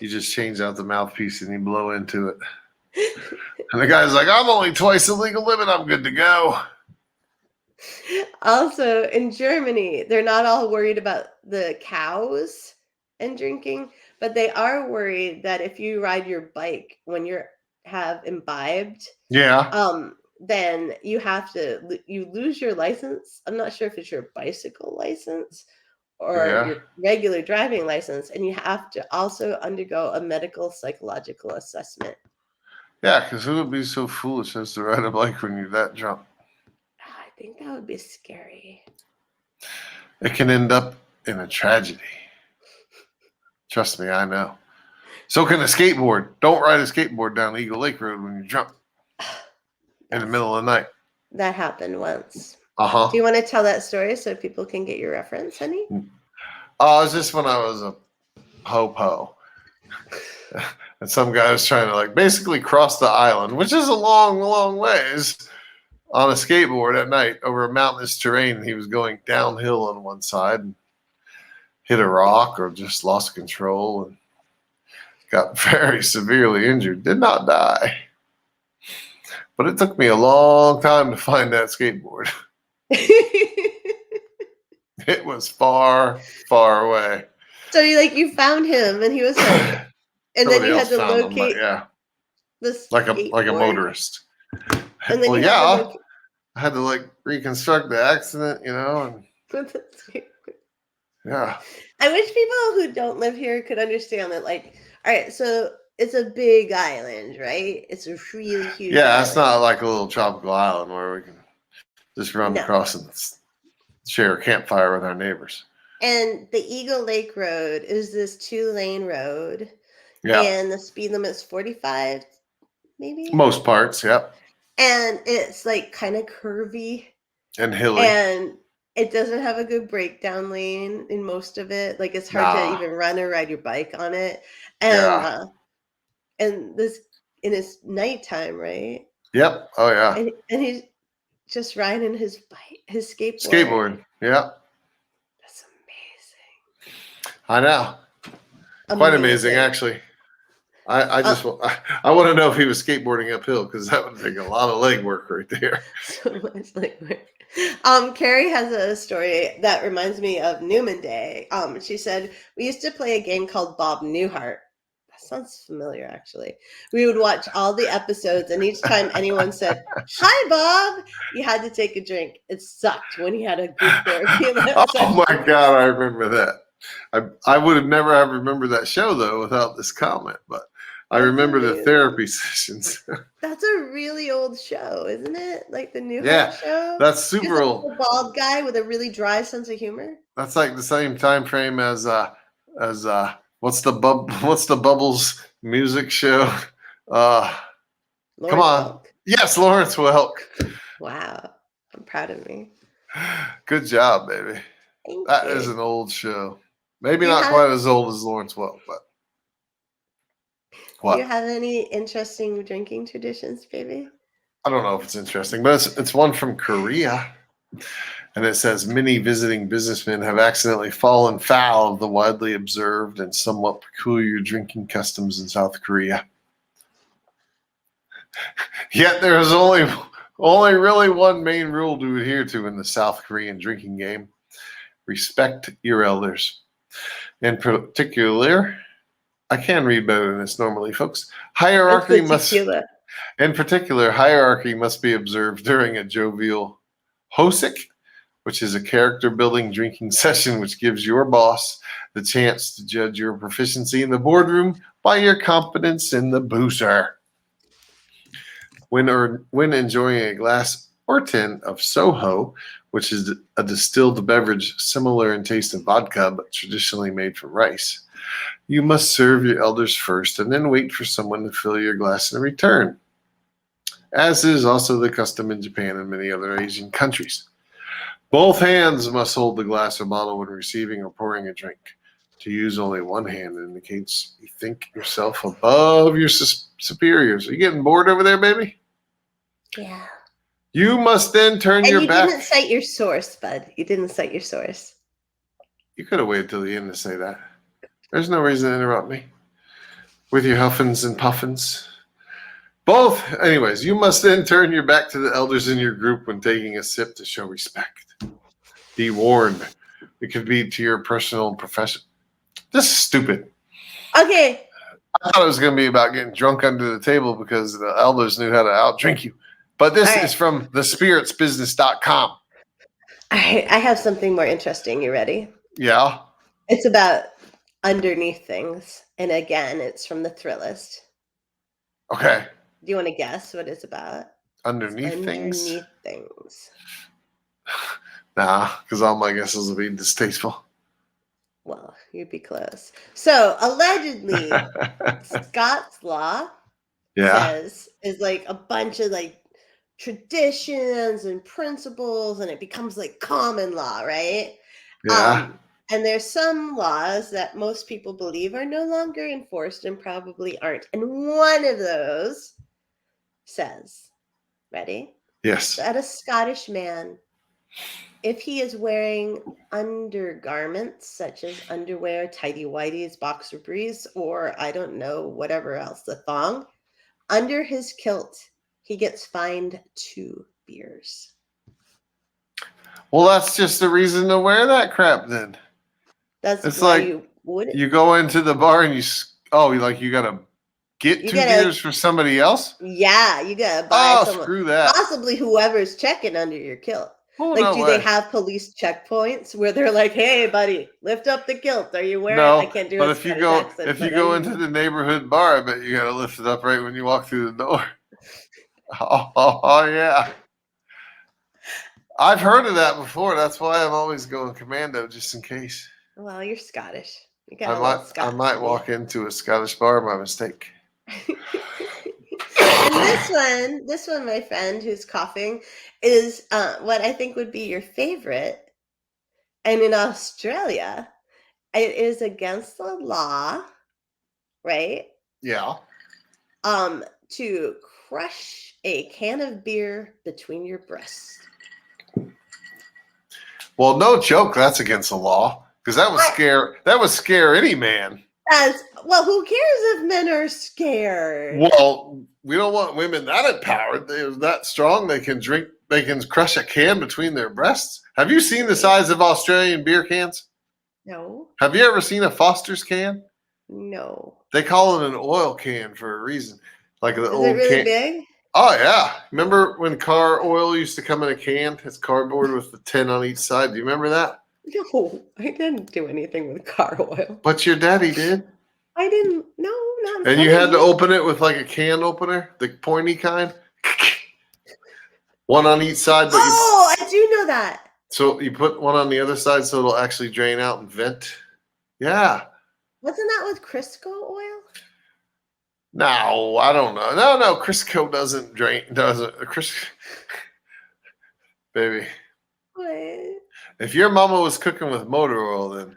you just change out the mouthpiece and you blow into it. And the guy's like, I'm only twice the legal limit. I'm good to go. Also, in Germany, they're not all worried about the cows and drinking, but they are worried that if you ride your bike when you have imbibed, then you lose your license. I'm not sure if it's your bicycle license or your regular driving license, and you have to also undergo a medical psychological assessment. Yeah, because who would be so foolish as to ride a bike when you're that drunk? I think that would be scary. It can end up in a tragedy. Trust me, I know. So can a skateboard. Don't ride a skateboard down Eagle Lake Road when you're drunk in the middle of the night. That happened once. Uh-huh. Do you want to tell that story so people can get your reference, honey? It was just when I was a ho-po. And some guy was trying to like basically cross the island, which is a long, long ways, on a skateboard at night over a mountainous terrain. He was going downhill on one side and hit a rock or just lost control and got very severely injured. Did not die. But it took me a long time to find that skateboard. It was far, far away. So you found him and he was home. And then you had to locate this like a motorist. And then I had to like reconstruct the accident, and yeah. I wish people who don't live here could understand that, all right, so it's a big island, right? It's a really huge island. It's not like a little tropical island where we can just run across and share a campfire with our neighbors. And the Eagle Lake Road is this 2-lane road. Yeah. And the speed limit is 45, maybe? Most parts, yep. And it's kind of curvy. And hilly. And it doesn't have a good breakdown lane in most of it. It's hard to even run or ride your bike on it. And and it's nighttime, right? Yep. Oh yeah. And he's just riding his skateboard. Skateboard, yeah. That's amazing. I know. Quite amazing, actually. I want to know if he was skateboarding uphill because that would take a lot of leg work right there. So much leg work. Carrie has a story that reminds me of Newman Day. She said, we used to play a game called Bob Newhart. That sounds familiar, actually. We would watch all the episodes, and each time anyone said, "Hi, Bob," you had to take a drink. It sucked when he had a group therapy. Oh my God, I remember that. I would have never have remembered that show though without this comment, but I remember the therapy sessions. That's a really old show, isn't it? Like the Newhart show. That's super old. A bald guy with a really dry sense of humor. That's like the same time frame as what's the Bubbles music show? Come on. Welk. Yes, Lawrence Welk. Wow, I'm proud of me. Good job, baby. That is an old show. Maybe not quite as old as Lawrence Welk, but what? Do you have any interesting drinking traditions, baby? I don't know if it's interesting, but it's one from Korea. And it says many visiting businessmen have accidentally fallen foul of the widely observed and somewhat peculiar drinking customs in South Korea. Yet there is only really one main rule to adhere to in the South Korean drinking game. Respect your elders. In particular, I can read better than this normally, folks. Hierarchy must be observed during a jovial hosik, which is a character-building drinking session which gives your boss the chance to judge your proficiency in the boardroom by your competence in the boozer. When enjoying a glass or 10 of Soho, which is a distilled beverage similar in taste to vodka but traditionally made from rice, you must serve your elders first and then wait for someone to fill your glass in return, as is also the custom in Japan and many other Asian countries. Both hands must hold the glass or bottle when receiving or pouring a drink. To use only one hand indicates you think yourself above your superiors. Are you getting bored over there, baby? Yeah. You must then turn your back. You didn't cite your source, bud. You didn't cite your source. You could have waited till the end to say that. There's no reason to interrupt me with your huffins and puffins. Anyways, you must then turn your back to the elders in your group when taking a sip to show respect. Be warned. It could be to your personal and professional. This is stupid. Okay. I thought it was going to be about getting drunk under the table because the elders knew how to outdrink you. But this is from thespiritsbusiness.com. All right. I have something more interesting. You ready? Yeah. It's about underneath things. And again, it's from the Thrillist. Okay. Do you want to guess what it's about? Underneath It's things? underneath things. Nah, because all my guesses will be distasteful. Well, you'd be close. So allegedly, Scott's law says is like a bunch of like traditions and principles, and it becomes like common law, right? Yeah. And there's some laws that most people believe are no longer enforced and probably aren't. And one of those says, ready? Yes. That a Scottish man, if he is wearing undergarments such as underwear, tidy whities, boxer briefs, or I don't know, whatever else, the thong, under his kilt, he gets fined 2 beers. Well, that's just the reason to wear that crap then. That's why you would. You go into the bar and you gotta get 2 beers for somebody else? Yeah, you gotta buy someone. Screw that. Possibly whoever's checking under your kilt. Oh, like, do they have police checkpoints where they're like, "Hey, buddy, lift up the kilt. Are you wearing?" I can't do it. But if you go into the neighborhood bar, I bet you gotta lift it up right when you walk through the door. Oh yeah. I've heard of that before. That's why I'm always going commando, just in case. Well, you're Scottish. You I might walk into a Scottish bar by mistake. And this one, my friend who's coughing, is what I think would be your favorite. And in Australia, it is against the law, right? Yeah. To crush a can of beer between your breasts. Well, no joke, that's against the law. Because that would scare any man. Well, who cares if men are scared? Well, we don't want women that empowered. They're that strong. They can crush a can between their breasts. Have you seen the size of Australian beer cans? No. Have you ever seen a Foster's can? No. They call it an oil can for a reason. Like the old can. Is it really big? Oh, yeah. Remember when car oil used to come in a can? It's cardboard with the tin on each side. Do you remember that? No, I didn't do anything with car oil. But your daddy did. I didn't. No, not. And you had to open it with like a can opener, the pointy kind. One on each side. I do know that. So you put one on the other side so it'll actually drain out and vent. Yeah. Wasn't that with Crisco oil? No, I don't know. No, Crisco doesn't drain. Baby. What? If your mama was cooking with motor oil, then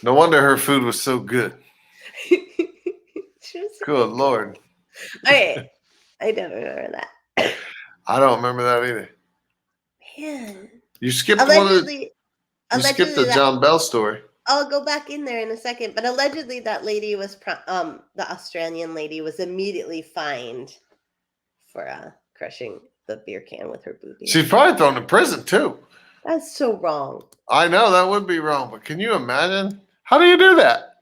no wonder her food was so good. Good Lord. Okay. I don't remember that. I don't remember that either. Man. You skipped the John Bell story. I'll go back in there in a second, but allegedly that lady was the Australian lady was immediately fined for crushing the beer can with her boobies. She's probably thrown in prison too. That's so wrong. I know that would be wrong, but can you imagine? How do you do that?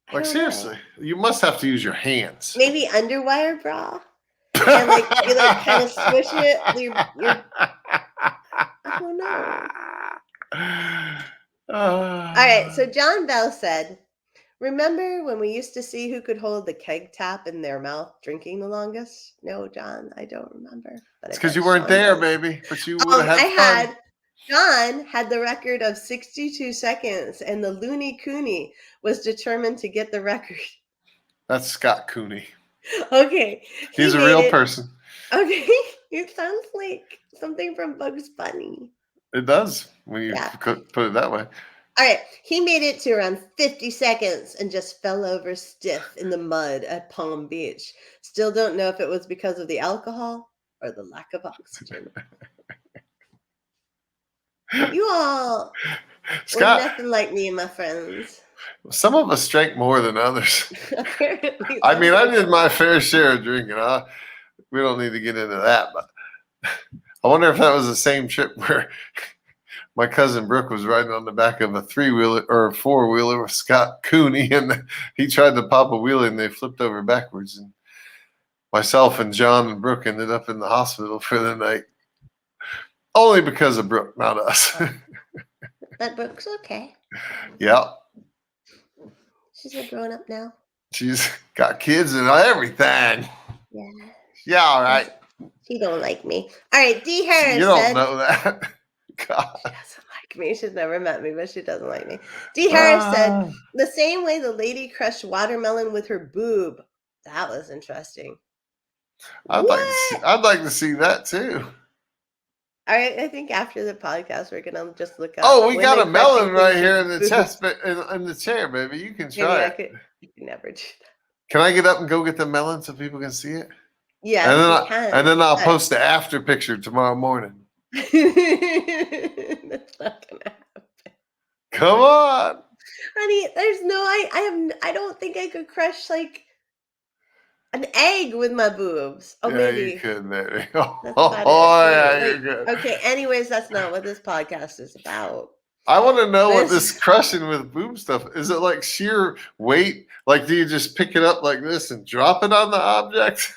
I don't know. Seriously, you must have to use your hands. Maybe underwire bra, and you kind of squish it. I don't know. All right, so John Bell said, "Remember when we used to see who could hold the keg tap in their mouth drinking the longest?" No, John, I don't remember. It's because you weren't there, baby. But you would have had fun. John had the record of 62 seconds, and the Looney Cooney was determined to get the record. That's Scott Cooney. Okay. He's a real person. Okay. It sounds like something from Bugs Bunny. It does when you put it that way. All right. He made it to around 50 seconds and just fell over stiff in the mud at Palm Beach. Still don't know if it was because of the alcohol or the lack of oxygen. You all Scott, were nothing like me and my friends. Some of us drank more than others. Apparently. I mean, I did my fair share of drinking. We don't need to get into that, but I wonder if that was the same trip where my cousin Brooke was riding on the back of a 3-wheeler or a 4-wheeler with Scott Cooney, and he tried to pop a wheelie and they flipped over backwards. And myself and John and Brooke ended up in the hospital for the night. Only because of Brooke, not us. But Brooke's okay. Yeah. She's a grown up now. She's got kids and everything. Yeah. Yeah, all right. She don't like me. All right, D. You Harris don't said. know that. God. She doesn't like me. She's never met me, but she doesn't like me. D. Harris said, the same way the lady crushed watermelon with her boob. That was interesting. I'd like to see that too. All right, I think after the podcast, we're gonna just look up. Oh, we got a melon right here in the chest, in the chair, baby. You can try it. I could never do that. Can I get up and go get the melon so people can see it? Yeah, and then I'll post the after picture tomorrow morning. That's not gonna happen. Come on, honey. There's no. I don't think I could crush like an egg with my boobs. Oh, yeah, maybe you could, maybe. You're good. Okay. Anyways, that's not what this podcast is about. I want to know what this crushing with boob stuff is. It like sheer weight? Like, do you just pick it up like this and drop it on the object?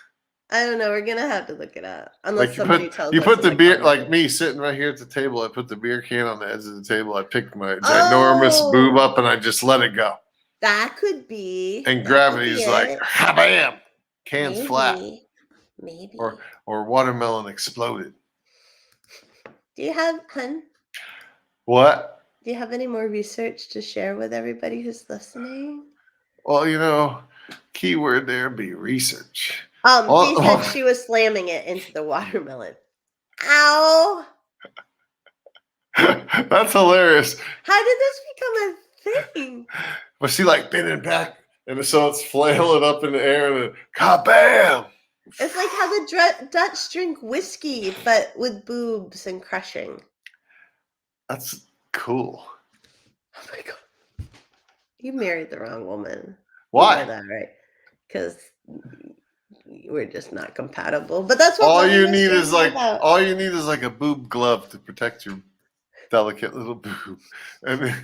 I don't know. We're gonna have to look it up. Unless somebody tells us. You put the beer, like me sitting right here at the table. I put the beer can on the edge of the table. I pick my ginormous boob up and I just let it go. That could be. And gravity's like, bam, can's flat. Maybe. Or watermelon exploded. Do you have, hun? What? Do you have any more research to share with everybody who's listening? Well, keyword there be research. She said she was slamming it into the watermelon. Ow! That's hilarious. How did this become a thing? Was she like bending back, and so it's flailing up in the air, and then kabam! It's like how the Dutch drink whiskey, but with boobs and crushing. That's cool. Oh my god! You married the wrong woman. Why? You know that, right? Because we're just not compatible. But that's what all you need is like a boob glove to protect your delicate little boob, and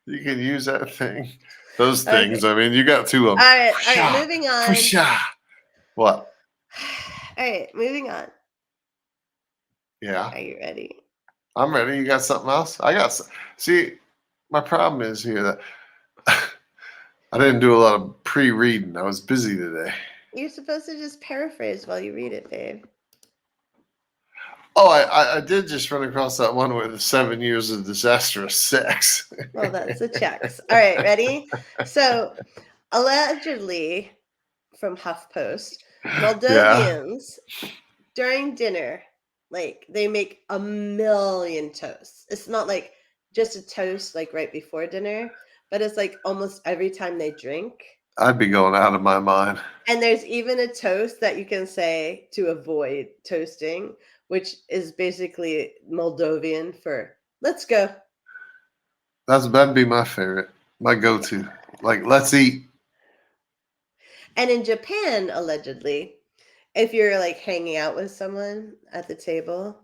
you can use that thing. Those things. Okay. I mean, you got two of them. All right. Moving on. What? All right, moving on. Yeah. Are you ready? I'm ready. You got something else? See, my problem is here that I didn't do a lot of pre-reading. I was busy today. You're supposed to just paraphrase while you read it, babe. Oh, I did just run across that one with the 7 years of disastrous sex. Well, that's the checks. All right, ready? So, allegedly, from HuffPost, Moldovians, during dinner, like, they make 1 million toasts. It's not like just a toast, like, right before dinner, but it's like almost every time they drink. I'd be going out of my mind. And there's even a toast that you can say to avoid toasting, which is basically Moldovan for "let's go." That'd be my favorite, my go-to. Like, let's eat. And in Japan, allegedly, if you're like hanging out with someone at the table,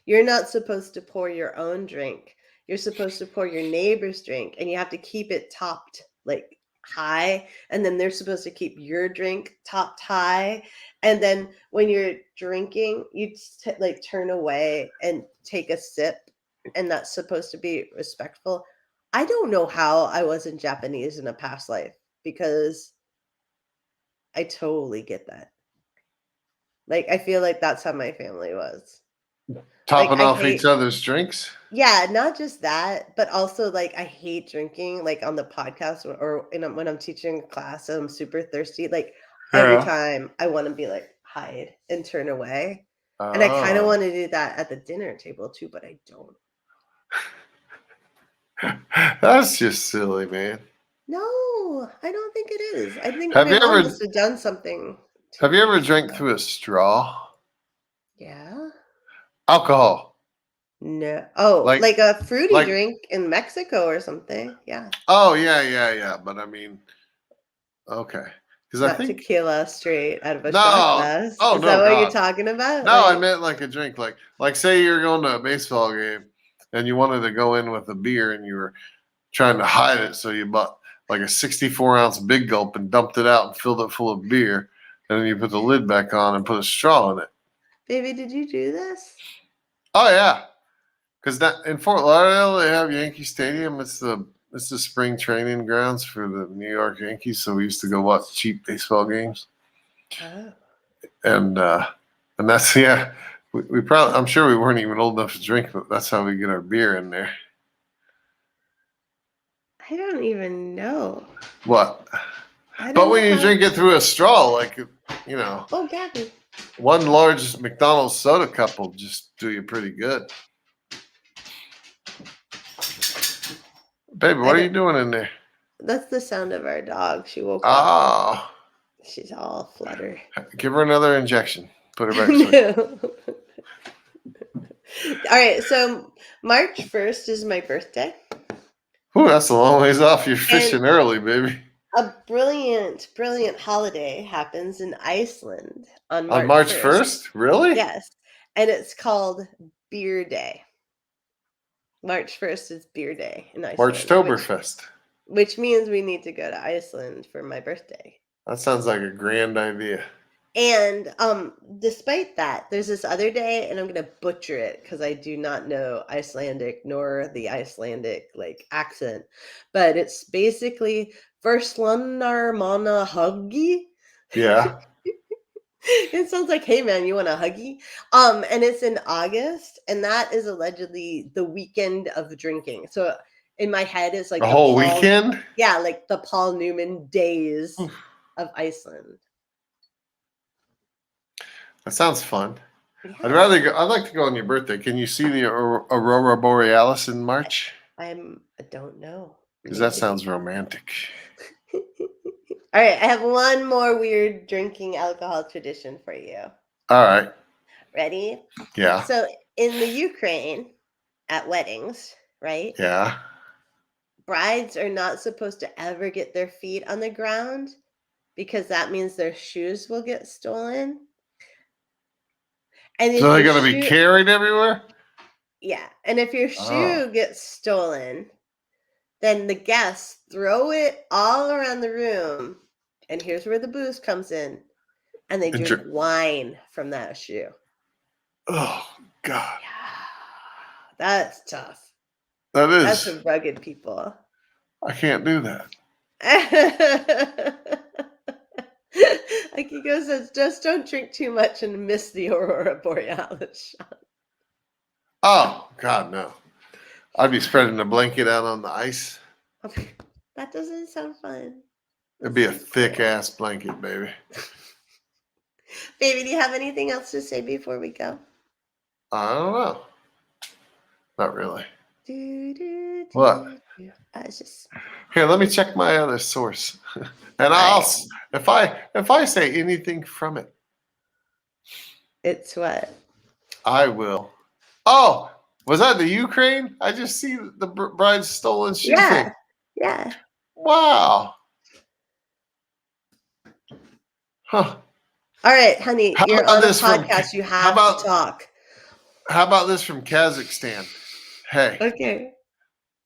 you're not supposed to pour your own drink. You're supposed to pour your neighbor's drink, and you have to keep it topped like high, and then they're supposed to keep your drink topped high, and then when you're drinking, you like turn away and take a sip, and that's supposed to be respectful. I don't know how I wasn't Japanese in a past life, because I totally get that. Like, I feel like that's how my family was. Topping off each other's drinks? Yeah, not just that, but also, like, I hate drinking, like, on the podcast or when I'm teaching a class and I'm super thirsty. Like, every time I want to be like, hide and turn away. And I kind of want to do that at the dinner table, too, but I don't. That's just silly, man. No, I don't think it is. I think my mom must have done something. Have you ever drank through a straw? Yeah. Alcohol. No. Oh, like a fruity drink in Mexico or something. Yeah. Oh, yeah. But I mean, okay. Because I think tequila straight out of a shot glass. Oh, is that what you're talking about? No, I meant like a drink. Like say you're going to a baseball game and you wanted to go in with a beer and you were trying to hide it, so you bought like a 64-ounce Big Gulp and dumped it out and filled it full of beer, and then you put the lid back on and put a straw in it. Baby, did you do this? Oh yeah, because in Fort Lauderdale they have Yankee Stadium. It's It's the spring training grounds for the New York Yankees. So we used to go watch cheap baseball games. Oh. And that's, yeah, we probably, I'm sure we weren't even old enough to drink, but that's how we get our beer in there. I don't even know. What? But when you drink it through a straw, like, you know. Oh, Gabby. One large McDonald's soda cup will just do you pretty good. Baby, what are you doing in there? That's the sound of our dog. She woke up. Oh. She's all flutter. Give her another injection. Put her back to sleep. All right, so March 1st is my birthday. Ooh, that's a long ways off. You're fishing early, baby. A brilliant, brilliant holiday happens in Iceland on March 1st? Really? Yes. And it's called Beer Day. March 1st is Beer Day in Iceland. Marchtoberfest. Which means we need to go to Iceland for my birthday. That sounds like a grand idea. And despite that, there's this other day, and I'm going to butcher it because I do not know Icelandic nor the Icelandic accent. But it's basically Verslunar Mana Huggy. Yeah. It sounds like, hey man, you want a huggy? And it's in August, and that is allegedly the weekend of drinking. So in my head, it's like the whole weekend? Yeah, like the Paul Newman days of Iceland. That sounds fun. Yeah. I'd like to go on your birthday. Can you see the Aurora Borealis in March? I don't know. Because that sounds romantic. All right, I have one more weird drinking alcohol tradition for you. All right. Ready? Yeah. So in the Ukraine, at weddings, right? Yeah. Brides are not supposed to ever get their feet on the ground because that means their shoes will get stolen. And so they're going to be carried everywhere? Yeah. And if your shoe gets stolen, then the guests throw it all around the room. And here's where the booze comes in. And they drink wine from that shoe. Oh, God. Yeah. That's tough. That is. That's some rugged people. I can't do that. Akiko says, just don't drink too much and miss the Aurora Borealis shot. Oh, God, no. I'd be spreading a blanket out on the ice. That doesn't sound fun. It'd be a thick-ass blanket, baby. Baby, do you have anything else to say before we go? I don't know. Not really. What? Here, let me check my other source. And if I say anything from it. It's what? I will. Oh, was that the Ukraine? I just see the bride's stolen shoe thing. Yeah. Wow. Huh. All right, honey, you're on a podcast. You have to talk. How about this from Kazakhstan? Hey. Okay.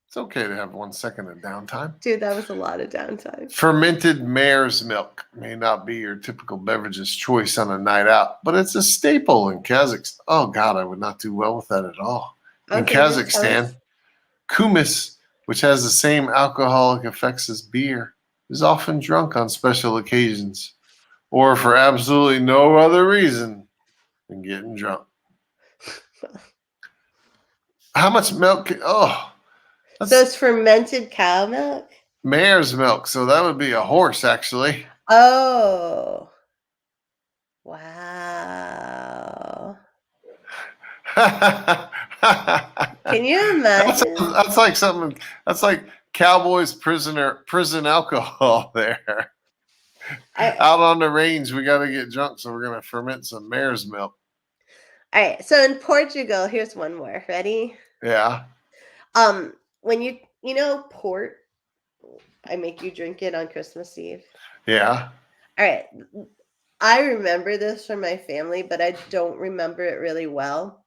It's okay to have 1 second of downtime. Dude, that was a lot of downtime. Fermented mare's milk may not be your typical beverage's choice on a night out, but it's a staple in Kazakhstan. Oh, God, I would not do well with that at all. In Kazakhstan, kumis, which has the same alcoholic effects as beer, is often drunk on special occasions or for absolutely no other reason than getting drunk. How much milk? Oh. So it's fermented cow milk? Mare's milk. So that would be a horse, actually. Oh. Wow. Can you imagine? That's like something. That's like Cowboys prison alcohol there. Out on the range, we got to get drunk, so we're going to ferment some mare's milk. All right. So in Portugal, here's one more. Ready? Yeah. When you know port, I make you drink it on Christmas Eve. Yeah. All right. I remember this from my family, but I don't remember it really well.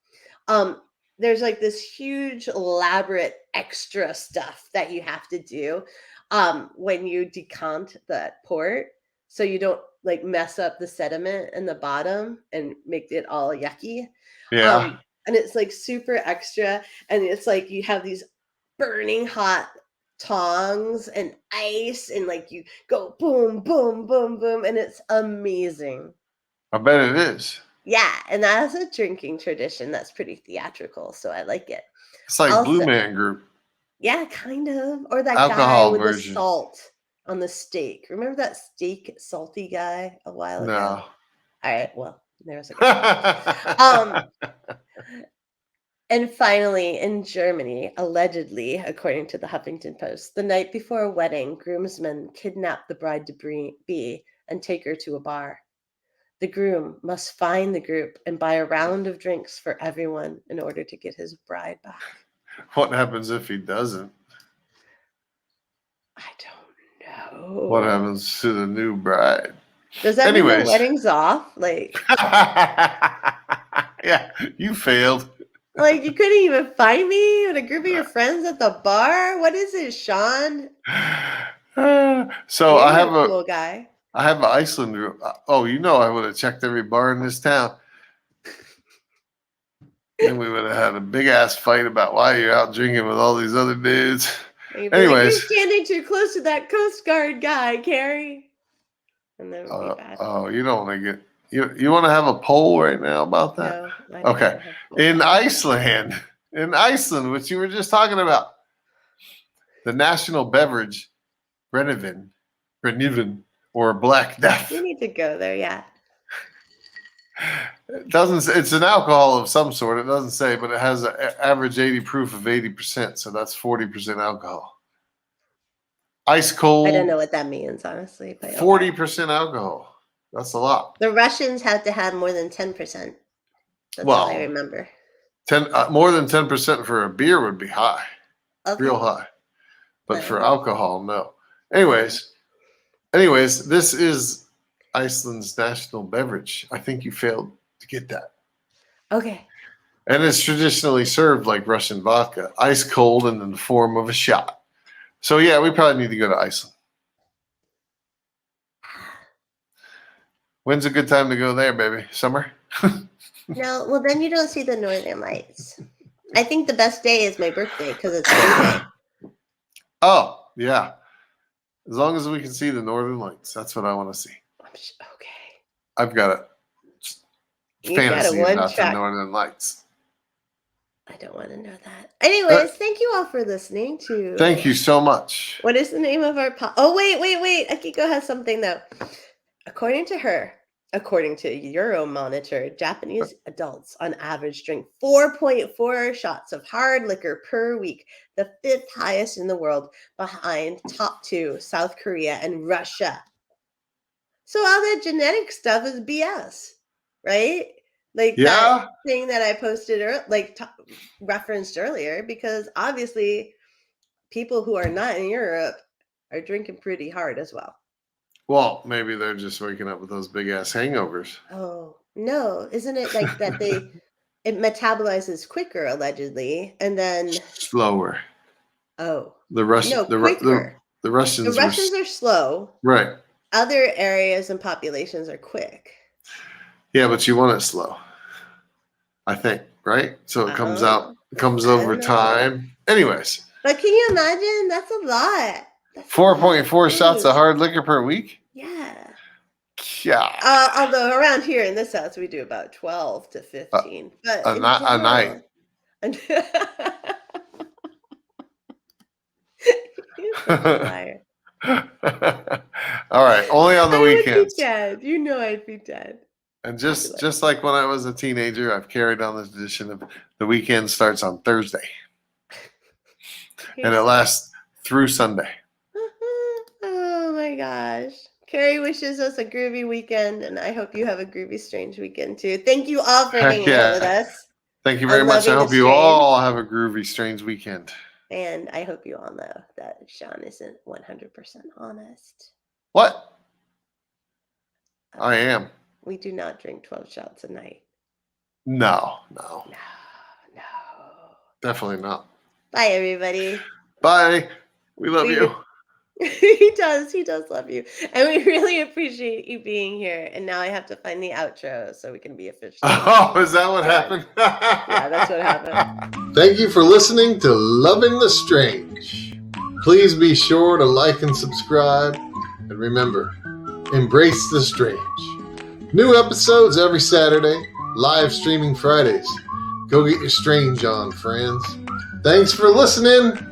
There's like this huge, elaborate extra stuff that you have to do when you decant that port, so you don't mess up the sediment in the bottom and make it all yucky. Yeah. And it's super extra, and it's you have these burning hot tongs and ice, and like you go boom, boom, boom, boom, and it's amazing. I bet it is. Yeah, and that's a drinking tradition that's pretty theatrical, so I like it. It's like Also, Blue Man Group. Yeah, kind of. Or that guy Alcohol with the version. salt on the steak. Remember that steak salty guy a while ago? No. All right, well, there's a guy. And finally, in Germany, allegedly, according to the Huffington Post, the night before a wedding, groomsmen kidnap the bride-to-be and take her to a bar. The groom must find the group and buy a round of drinks for everyone in order to get his bride back. What happens if he doesn't? I don't know. What happens to the new bride? Does that mean the wedding's off? Like, yeah, you failed. Like, you couldn't even find me with a group of your friends at the bar? What is it, Sean? So I have a cool guy. I have an Iceland group. Oh, you know I would have checked every bar in this town. Then we would have had a big ass fight about why you're out drinking with all these other dudes. Anyways, like, you're standing too close to that Coast Guard guy, Carrie. And that would be bad. Oh, you don't want to get you want to have a poll right now about that? No, okay. In Iceland, which you were just talking about, the national beverage, Brennivín, or Black Death. You need to go there, yeah. It's an alcohol of some sort. It doesn't say, but it has an average 80 proof of 80%, so that's 40% alcohol. Ice cold. I don't know what that means, honestly. 40% alcohol. That's a lot. The Russians have to have more than 10%. That's all I remember. More than 10% for a beer would be high. Okay. Real high. But for alcohol, no. Anyways, this is Iceland's national beverage. I think you failed to get that. Okay. And it's traditionally served like Russian vodka, ice cold and in the form of a shot. So yeah, we probably need to go to Iceland. When's a good time to go there, baby? Summer? No, well then you don't see the Northern Lights. I think the best day is my birthday because it's Sunday. Oh, yeah. As long as we can see the Northern Lights, that's what I want to see. Okay. I've got a fantasy about the Northern Lights. I don't want to know that. Anyways, thank you all for listening to. Thank you so much. What is the name of our Oh, wait. Akiko has something though. According to Euromonitor, Japanese adults on average drink 4.4 shots of hard liquor per week, the 5th highest in the world, behind top 2, South Korea and Russia. So all that genetic stuff is BS, right? Like that thing that I posted referenced earlier, because obviously people who are not in Europe are drinking pretty hard as well. Well, maybe they're just waking up with those big ass hangovers. Oh, no. Isn't it like that it metabolizes quicker, allegedly, and then slower? Oh. The Russians are slow. Right. Other areas and populations are quick. Yeah, but you want it slow. I think, right? So it comes over time. Anyways. But can you imagine? That's a lot. 4.4 shots of hard liquor per week? Yeah. Yeah. Although around here in this house we do about 12 to 15. But a night. Liar. All right, only on the weekends. I'd be dead. You know I'd be dead. And just like when I was a teenager, I've carried on the tradition of the weekend starts on Thursday. And it lasts through Sunday. Oh my gosh. Carrie wishes us a groovy weekend, and I hope you have a groovy, strange weekend too. Thank you all for hanging out with us. Thank you very much. I hope you all have a groovy, strange weekend. And I hope you all know that Sean isn't 100% honest. What? I am. We do not drink 12 shots a night. No. Definitely not. Bye, everybody. Bye. We love you. He does love you. And we really appreciate you being here. And now I have to find the outro so we can be official. Oh, is that what happened? Yeah, that's what happened. Thank you for listening to Loving the Strange. Please be sure to like and subscribe. And remember, embrace the strange. New episodes every Saturday, live streaming Fridays. Go get your strange on, friends. Thanks for listening.